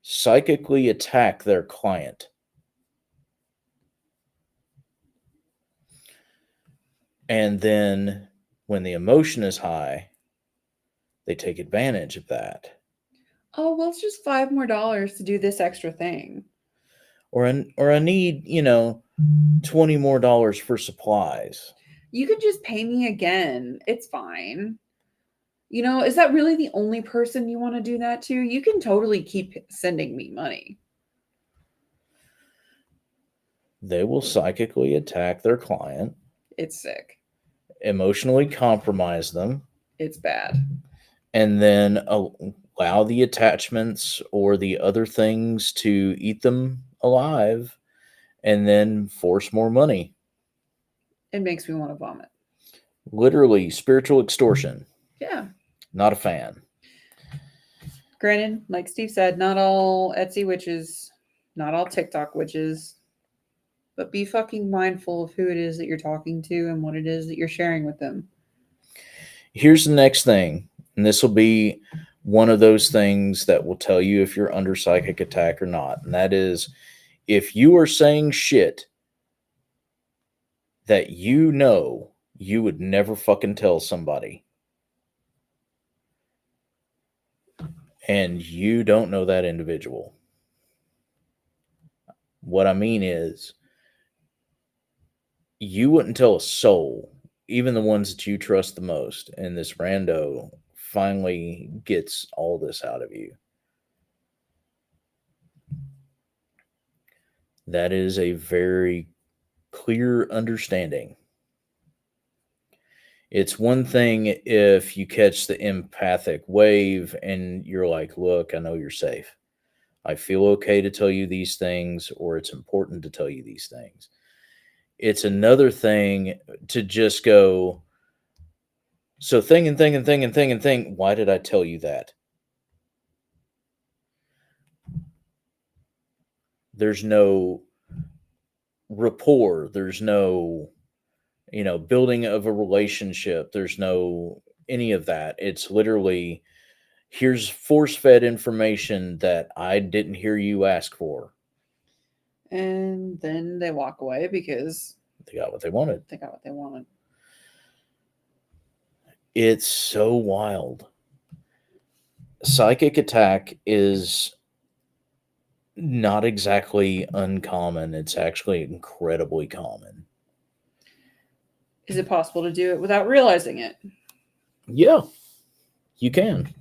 psychically attack their client. And then when the emotion is high, they take advantage of that. oh, well, it's just $5 more to do this extra thing. Or I need, $20 more for supplies. You could just pay me again. It's fine. Is that really the only person you want to do that to? You can totally keep sending me money. They will psychically attack their client. It's sick. Emotionally compromise them. It's bad. And then allow the attachments or the other things to eat them alive and then force more money. It makes me want to vomit. Literally spiritual extortion. Yeah. Not a fan. Granted, like Steve said, not all Etsy witches, not all TikTok witches, but be fucking mindful of who it is that you're talking to and what it is that you're sharing with them. Here's the next thing, and this will be one of those things that will tell you if you're under psychic attack or not, and that is if you are saying shit that you would never fucking tell somebody, and you don't know that individual. What I mean is, you wouldn't tell a soul, even the ones that you trust the most, and this rando finally gets all this out of you. That is a very clear understanding. It's one thing if you catch the empathic wave and you're like, look, I know you're safe. I feel okay to tell you these things, or it's important to tell you these things. It's another thing to just go, so thing and thing and thing and thing and thing. Why did I tell you that? There's no rapport. There's no, building of a relationship. There's no any of that. It's literally, here's force fed information that I didn't hear you ask for. And then they walk away because They got what they wanted. they got what they wanted. It's so wild. Psychic attack is not exactly uncommon. It's actually incredibly common. Is it possible to do it without realizing it? Yeah, you can.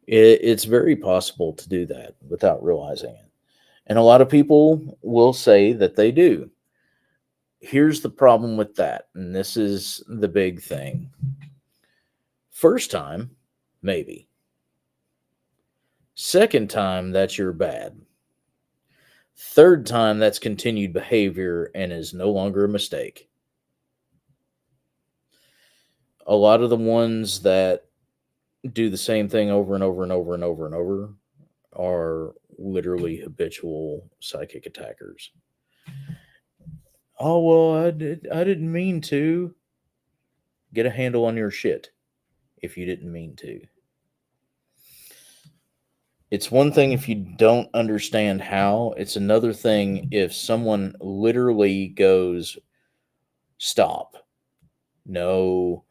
It's very possible to do that without realizing it. And a lot of people will say that they do. Here's the problem with that. And this is the big thing. First time, maybe. Second time, that's your bad. Third time, that's continued behavior and is no longer a mistake. A lot of the ones that do the same thing over and over and over and over and over are literally habitual psychic attackers. Oh, well, I didn't mean to. Get a handle on your shit if you didn't mean to. It's one thing if you don't understand how. It's another thing if someone literally goes, stop, no,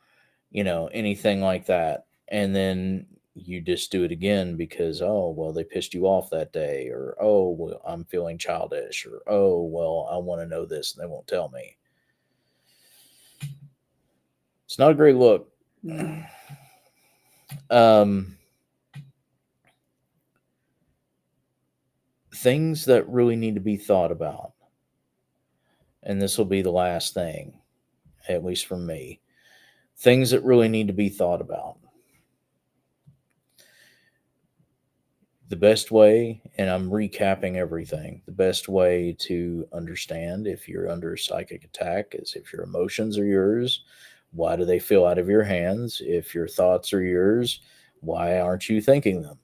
anything like that. And then you just do it again because, oh, well, they pissed you off that day. Or, oh, well, I'm feeling childish. Or, oh, well, I want to know this and they won't tell me. It's not a great look. No. Things that really need to be thought about, and this will be the last thing, at least from me. Things that really need to be thought about. The best way, and I'm recapping everything, the best way to understand if you're under a psychic attack is if your emotions are yours, why do they feel out of your hands? If your thoughts are yours, why aren't you thinking them?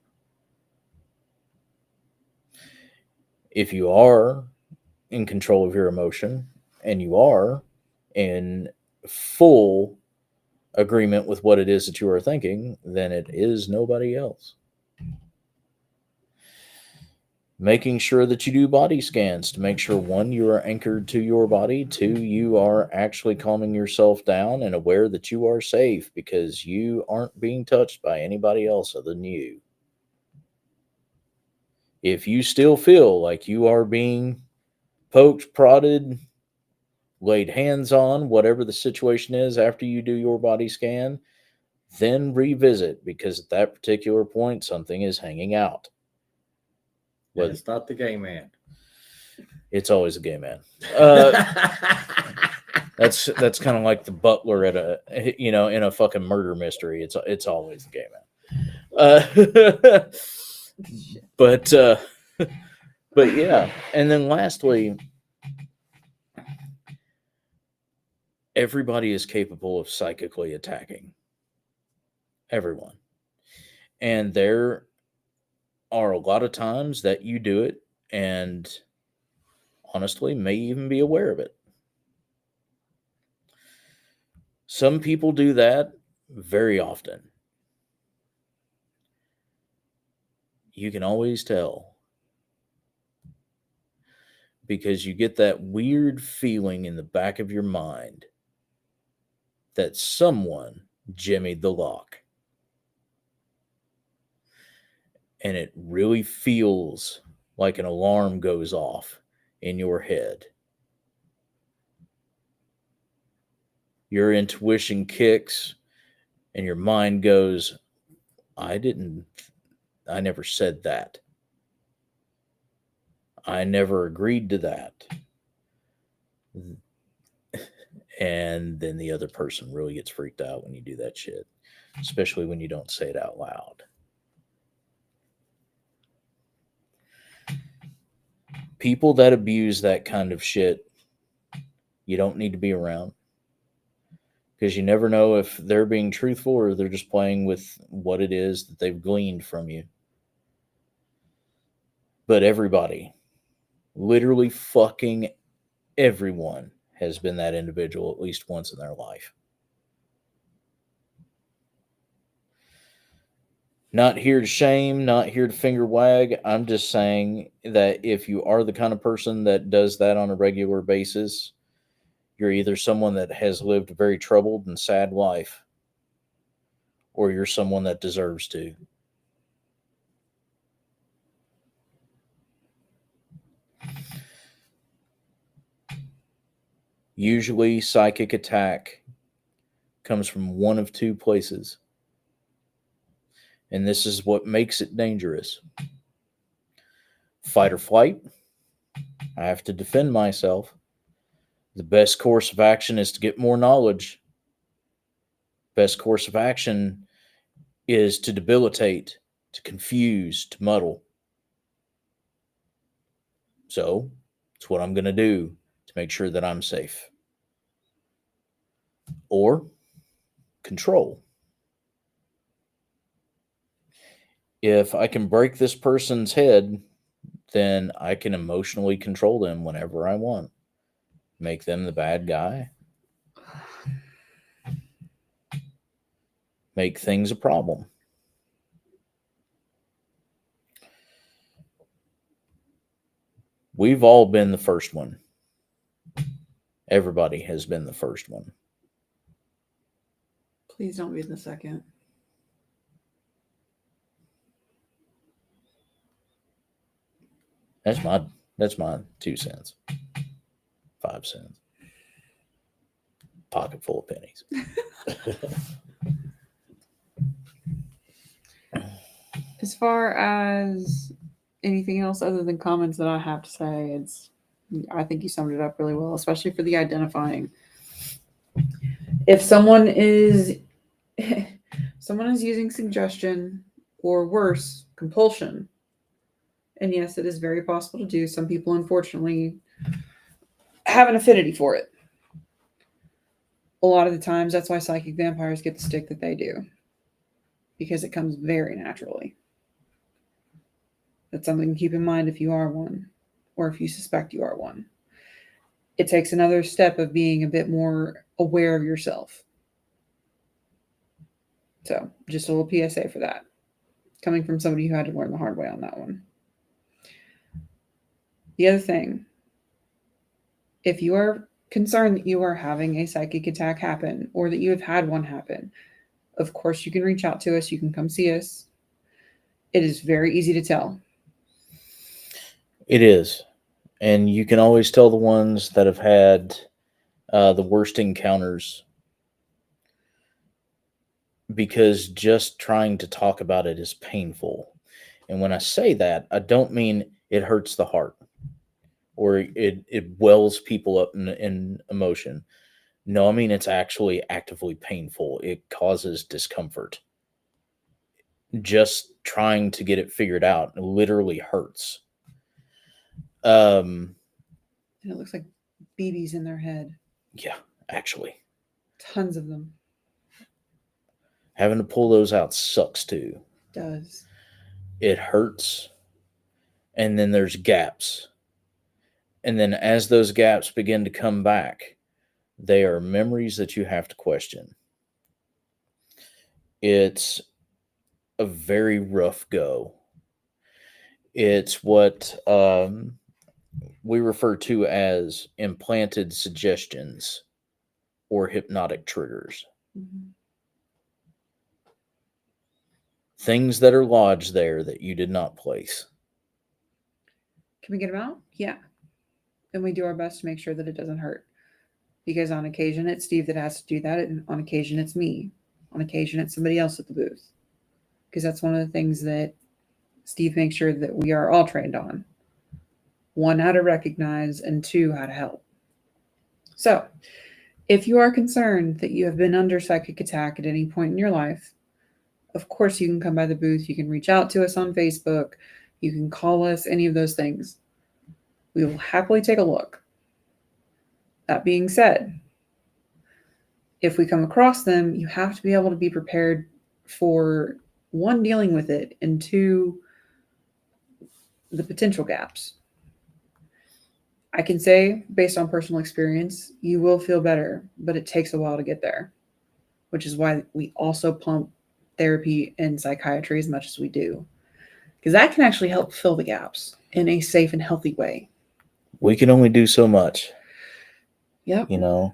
If you are in control of your emotion and you are in full agreement with what it is that you are thinking, then it is nobody else. Making sure that you do body scans to make sure, one, you are anchored to your body, two, you are actually calming yourself down and aware that you are safe because you aren't being touched by anybody else other than you. If you still feel like you are being poked, prodded, laid hands on, whatever the situation is after you do your body scan, then revisit because at that particular point, something is hanging out. And it's not the gay man. It's always a gay man. That's kind of like the butler at in a fucking murder mystery. It's always the gay man. But yeah. And then lastly, everybody is capable of psychically attacking. Everyone. And there are a lot of times that you do it and honestly may even be aware of it. Some people do that very often. You can always tell because you get that weird feeling in the back of your mind that someone jimmied the lock. And it really feels like an alarm goes off in your head. Your intuition kicks and your mind goes, I never said that. I never agreed to that. And then the other person really gets freaked out when you do that shit, especially when you don't say it out loud. People that abuse that kind of shit, you don't need to be around, because you never know if they're being truthful or they're just playing with what it is that they've gleaned from you. But everybody, literally fucking everyone, has been that individual at least once in their life. Not here to shame, not here to finger wag. I'm just saying that if you are the kind of person that does that on a regular basis, you're either someone that has lived a very troubled and sad life, or you're someone that deserves to. Usually, psychic attack comes from one of two places. And this is what makes it dangerous. Fight or flight. I have to defend myself. The best course of action is to get more knowledge. Best course of action is to debilitate, to confuse, to muddle. So, it's what I'm going to do to make sure that I'm safe. Or control. If I can break this person's head, then I can emotionally control them whenever I want. Make them the bad guy. Make things a problem. We've all been the first one. Everybody has been the first one. Please don't be the second. That's my 2 cents. 5 cents. Pocket full of pennies. As far as anything else other than comments that I have to say, I think you summed it up really well, especially for the identifying. If someone is using suggestion or worse, compulsion, and yes, it is very possible to do. Some people, unfortunately, have an affinity for it. A lot of the times, that's why psychic vampires get the stick that they do, because it comes very naturally. That's something to keep in mind if you are one, or if you suspect you are one. It takes another step of being a bit more aware of yourself. So, just a little PSA for that. Coming from somebody who had to learn the hard way on that one. The other thing, if you are concerned that you are having a psychic attack happen, or that you have had one happen, of course you can reach out to us. You can come see us. It is very easy to tell. It is. And you can always tell the ones that have had the worst encounters, because just trying to talk about it is painful. And when I say that, I don't mean it hurts the heart or it wells people up in emotion. No, I mean it's actually actively painful. It causes discomfort. Just trying to get it figured out literally hurts. And it looks like BBs in their head. Yeah, actually. Tons of them. Having to pull those out sucks too. It does. It hurts. And then there's gaps. And then as those gaps begin to come back, they are memories that you have to question. It's a very rough go. It's what we refer to as implanted suggestions or hypnotic triggers. Mm-hmm. Things that are lodged there that you did not place. Can we get them out? Yeah. And we do our best to make sure that it doesn't hurt. Because on occasion, it's Steve that has to do that. And on occasion, it's me. On occasion, it's somebody else at the booth. Because that's one of the things that Steve makes sure that we are all trained on. 1, how to recognize, and 2, how to help. So, If you are concerned that you have been under psychic attack at any point in your life, of course you can come by the booth. You can reach out to us on Facebook. You can call us, any of those things. We will happily take a look. That being said, if we come across them, you have to be able to be prepared for, one, dealing with it, and two, the potential gaps. I can say, based on personal experience, you will feel better, but it takes a while to get there, which is why we also pump therapy and psychiatry as much as we do, because that can actually help fill the gaps in a safe and healthy way. We can only do so much. Yep. You know,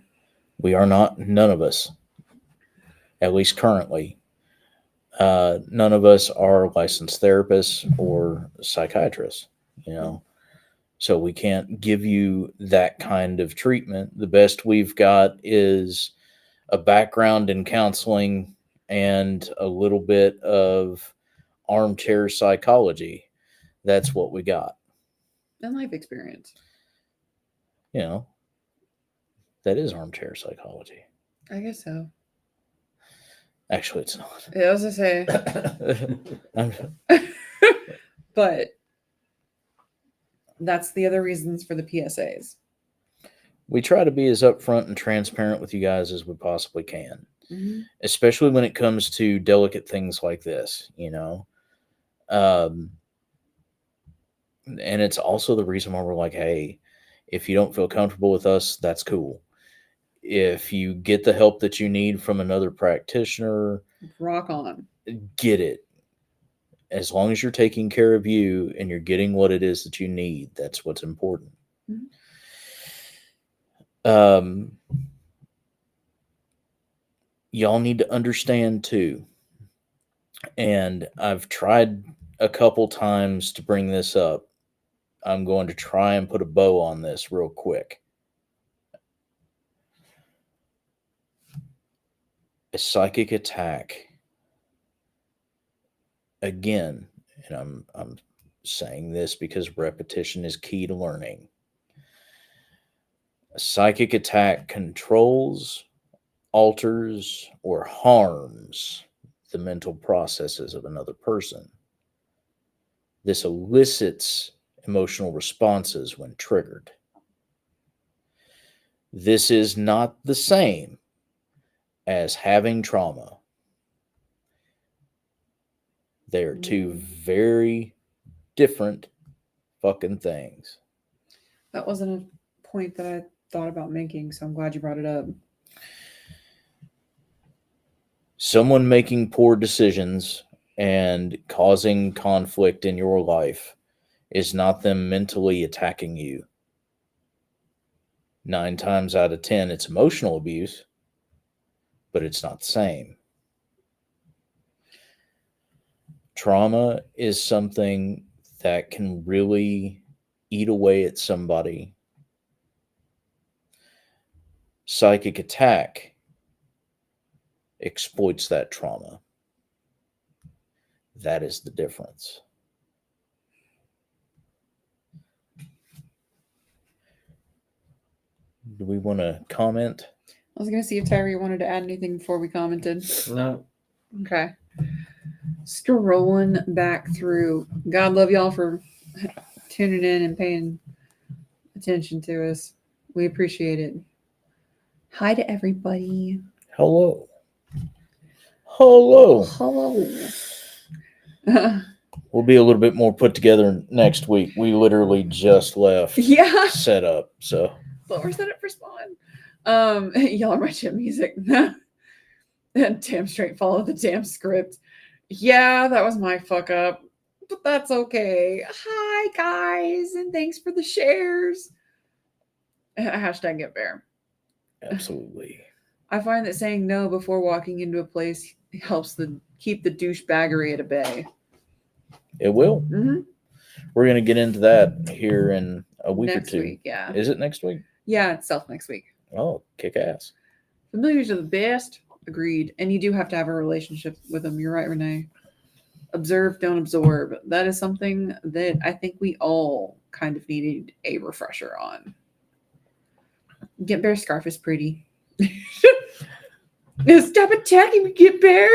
we are not, none of us, at least currently, none of us are licensed therapists or psychiatrists, you know. So we can't give you that kind of treatment. The best we've got is a background in counseling and a little bit of armchair psychology. That's what we got. And life experience. You know, that is armchair psychology. I guess so. Actually, it's not. Yeah, I was gonna say, but that's the other reasons for the PSAs. We try to be as upfront and transparent with you guys as we possibly can, especially when it comes to delicate things like this, you know. And it's also the reason why we're like, hey, if you don't feel comfortable with us, that's cool. If you get the help that you need from another practitioner, Rock on. get it. As long as you're taking care of you and you're getting what it is that you need, that's what's important. Y'all need to understand too, and I've tried a couple times to bring this up. I'm going to try and put a bow on this real quick. A psychic attack, again, and I'm saying this because repetition is key to learning. A psychic attack controls, alters, or harms the mental processes of another person. This elicits emotional responses when triggered. This is not the same as having trauma. They are two very different fucking things. That wasn't a point that I thought about making, so I'm glad you brought it up. Someone making poor decisions and causing conflict in your life is not them mentally attacking you. 9 times out of 10, it's emotional abuse, but it's not the same. Trauma is something that can really eat away at somebody. Psychic attack exploits that trauma. That is the difference. Do we want to comment? I was going to see if Tyree wanted to add anything before we commented. No. Okay. Scrolling back through. God love y'all for tuning in and paying attention to us. We appreciate it. Hi to everybody. Hello. Hello. Hello. We'll be a little bit more put together next week. We literally just left Yeah. set up, so. But we're set up for spawn. Y'all are my chip music. And damn straight follow the damn script. Yeah, that was my fuck up. But that's okay. Hi guys, and thanks for the shares. Hashtag get bear. Absolutely. I find that saying no before walking into a place helps keep the douchebaggery at bay. It will. Mm-hmm. We're going to get into that here in a week Next or two. week, yeah. Is it next week? Yeah, it's next week. Oh, kick ass. Familiars are the best. Agreed. And you do have to have a relationship with them. You're right, Renee. Observe, don't absorb. That is something that I think we all kind of needed a refresher on. Get Bear scarf is pretty. Stop attacking me, Get Bear.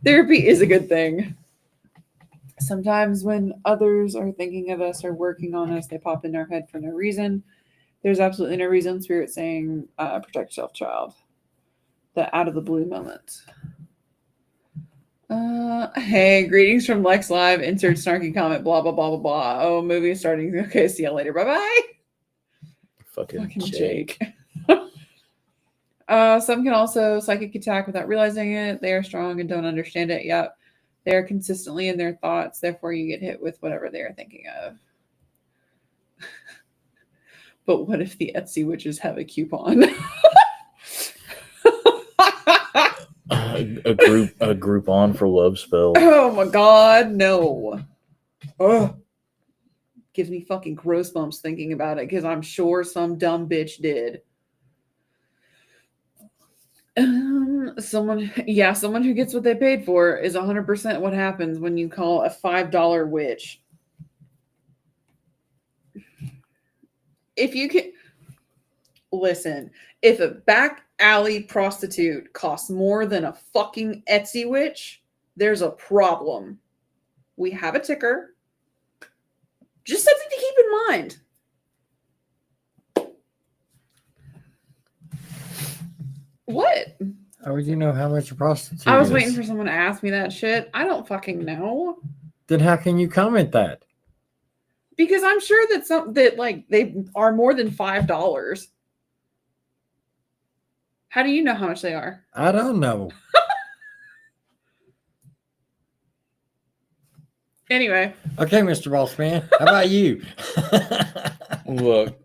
Therapy is a good thing. Sometimes when others are thinking of us or working on us, they pop in our head for no reason. There's absolutely no reason. Spirit saying, protect yourself, child. The out of the blue moment. Hey, greetings from Lex Live. Insert snarky comment, blah, blah, blah, blah, blah. Oh, movie is starting. Okay, see you later. Bye-bye. Fucking Jake. Jake. Some can also psychic attack without realizing it. They are strong and don't understand it yet. They are consistently in their thoughts. Therefore, you get hit with whatever they are thinking of. But what if the Etsy witches have a coupon? A group on for love spell. Oh my god, no. Ugh. Gives me fucking gross bumps thinking about it because I'm sure some dumb bitch did. Someone who gets what they paid for is 100% what happens when you call a $5 witch. If you can listen, if a back alley prostitute costs more than a fucking Etsy witch, there's a problem. We have a ticker. Just something to keep in mind. What? How would you know how much a prostitute I was is? waiting for someone to ask me that shit. I don't fucking know. Then how can you comment that? Because I'm sure that like they are more than $5. How do you know how much they are? I don't know. Anyway. Okay, Mr. Boss Man. How about you? Look,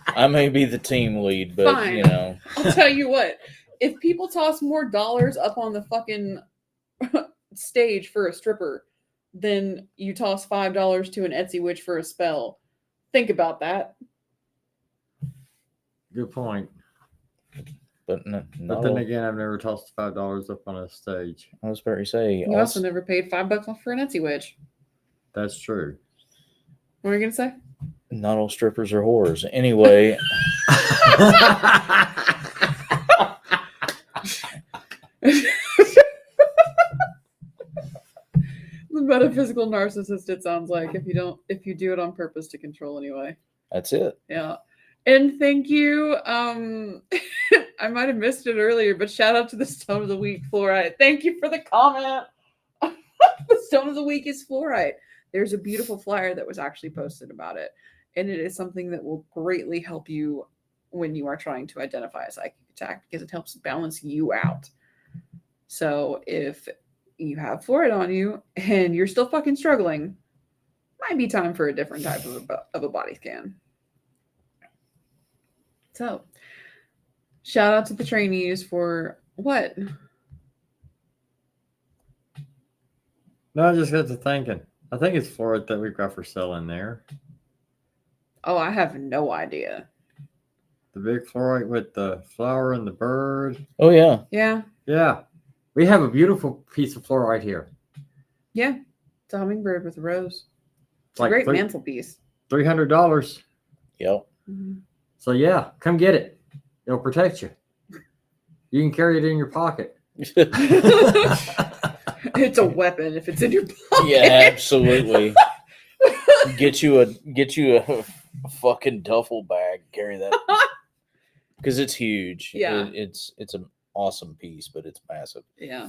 I may be the team lead, but Fine. you know. I'll tell you what. If people toss more dollars up on the fucking stage for a stripper than you toss $5 to an Etsy witch for a spell, think about that. Good point. But But then again, I've never tossed $5 up on a stage. I was about to say, You also never paid $5 for an Etsy witch. That's true. What were you gonna say? not all strippers are whores. Anyway. The metaphysical narcissist, it sounds like, if you do it on purpose to control anyway. That's it. Yeah. And thank you. I might have missed it earlier, but shout out to the Stone of the Week, Fluorite. Thank you for the comment. The Stone of the Week is Fluorite. There's a beautiful flyer that was actually posted about it. And it is something that will greatly help you when you are trying to identify a psychic attack because it helps balance you out. So if you have fluoride on you and you're still fucking struggling, might be time for a different type of a body scan. So, shout out to the trainees for what? No, I just got to thinking. I think it's fluorite that we've got for sale in there. Oh, I have no idea. The big fluorite with the flower and the bird. Oh, yeah. Yeah. Yeah. We have a beautiful piece of fluorite here. Yeah. It's a hummingbird with a rose. It's Like a great mantelpiece. $300. Yep. Mm-hmm. So yeah, come get it. It'll protect you. You can carry it in your pocket. It's a weapon if it's in your pocket. Yeah, absolutely. Get you a fucking duffel bag. Carry that because it's huge. Yeah, it's an awesome piece, but it's massive. Yeah.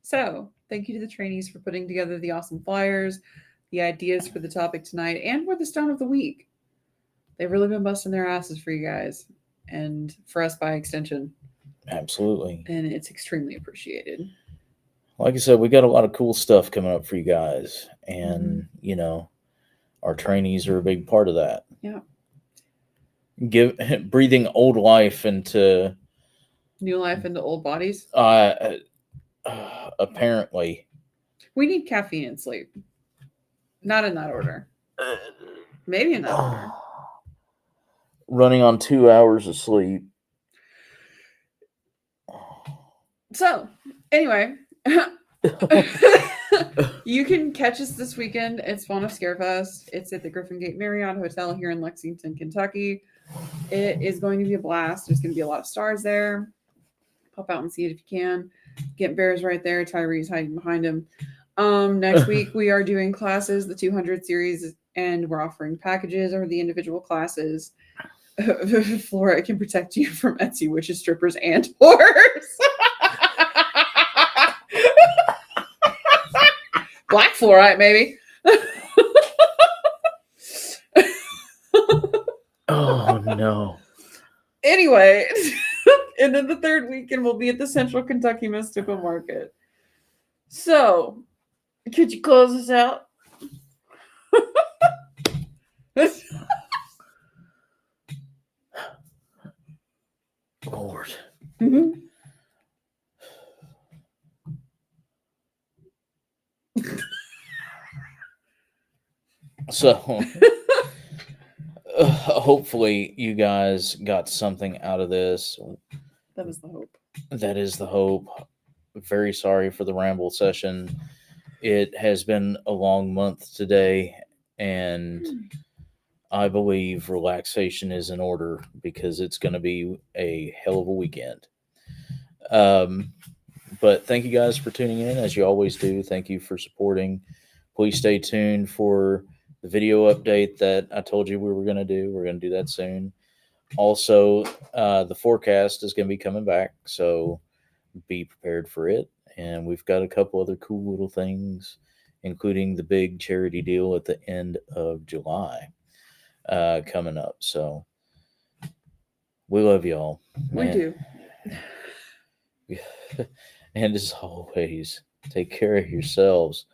So thank you to the trainees for putting together the awesome flyers, the ideas for the topic tonight, and for the Stone of the Week. They've really been busting their asses for you guys and for us by extension. Absolutely. And it's extremely appreciated. Like I said, we got a lot of cool stuff coming up for you guys. And, you know, our trainees are a big part of that. Yeah. Breathing old life into... New life into old bodies? Apparently. We need caffeine and sleep. Not in that order. Maybe in that order. Running on 2 hours of sleep. So, anyway, You can catch us this weekend. It's Fauna Scarefest. It's at the Griffin Gate Marriott Hotel here in Lexington, Kentucky. It is going to be a blast. There's going to be a lot of stars there. Pop out and see it if you can. Get Bears right there. Tyree's hiding behind him. Next week we are doing classes, the 200 series, and we're offering packages over the individual classes. Flora can protect you from Etsy witches, strippers, and whores. Black fluorite, maybe. Oh no. Anyway, and then the third weekend will be at the Central Kentucky Mystical Market. So, could you close us out? Lord. Mhm. So hopefully you guys got something out of this. That was the hope. That is the hope. Very sorry for the ramble session. It has been a long month today, and I believe relaxation is in order because it's going to be a hell of a weekend. But thank you guys for tuning in, as you always do. Thank you for supporting. Please stay tuned for the video update that I told you we were going to do. We're going to do that soon. Also, the forecast is going to be coming back, so be prepared for it. And we've got a couple other cool little things, including the big charity deal at the end of July coming up. So we love y'all. We do. And as always, take care of yourselves,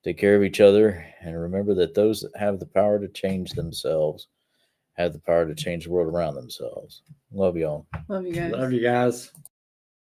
take care of each other, and remember that those that have the power to change themselves have the power to change the world around themselves. Love y'all. Love you guys. Love you guys.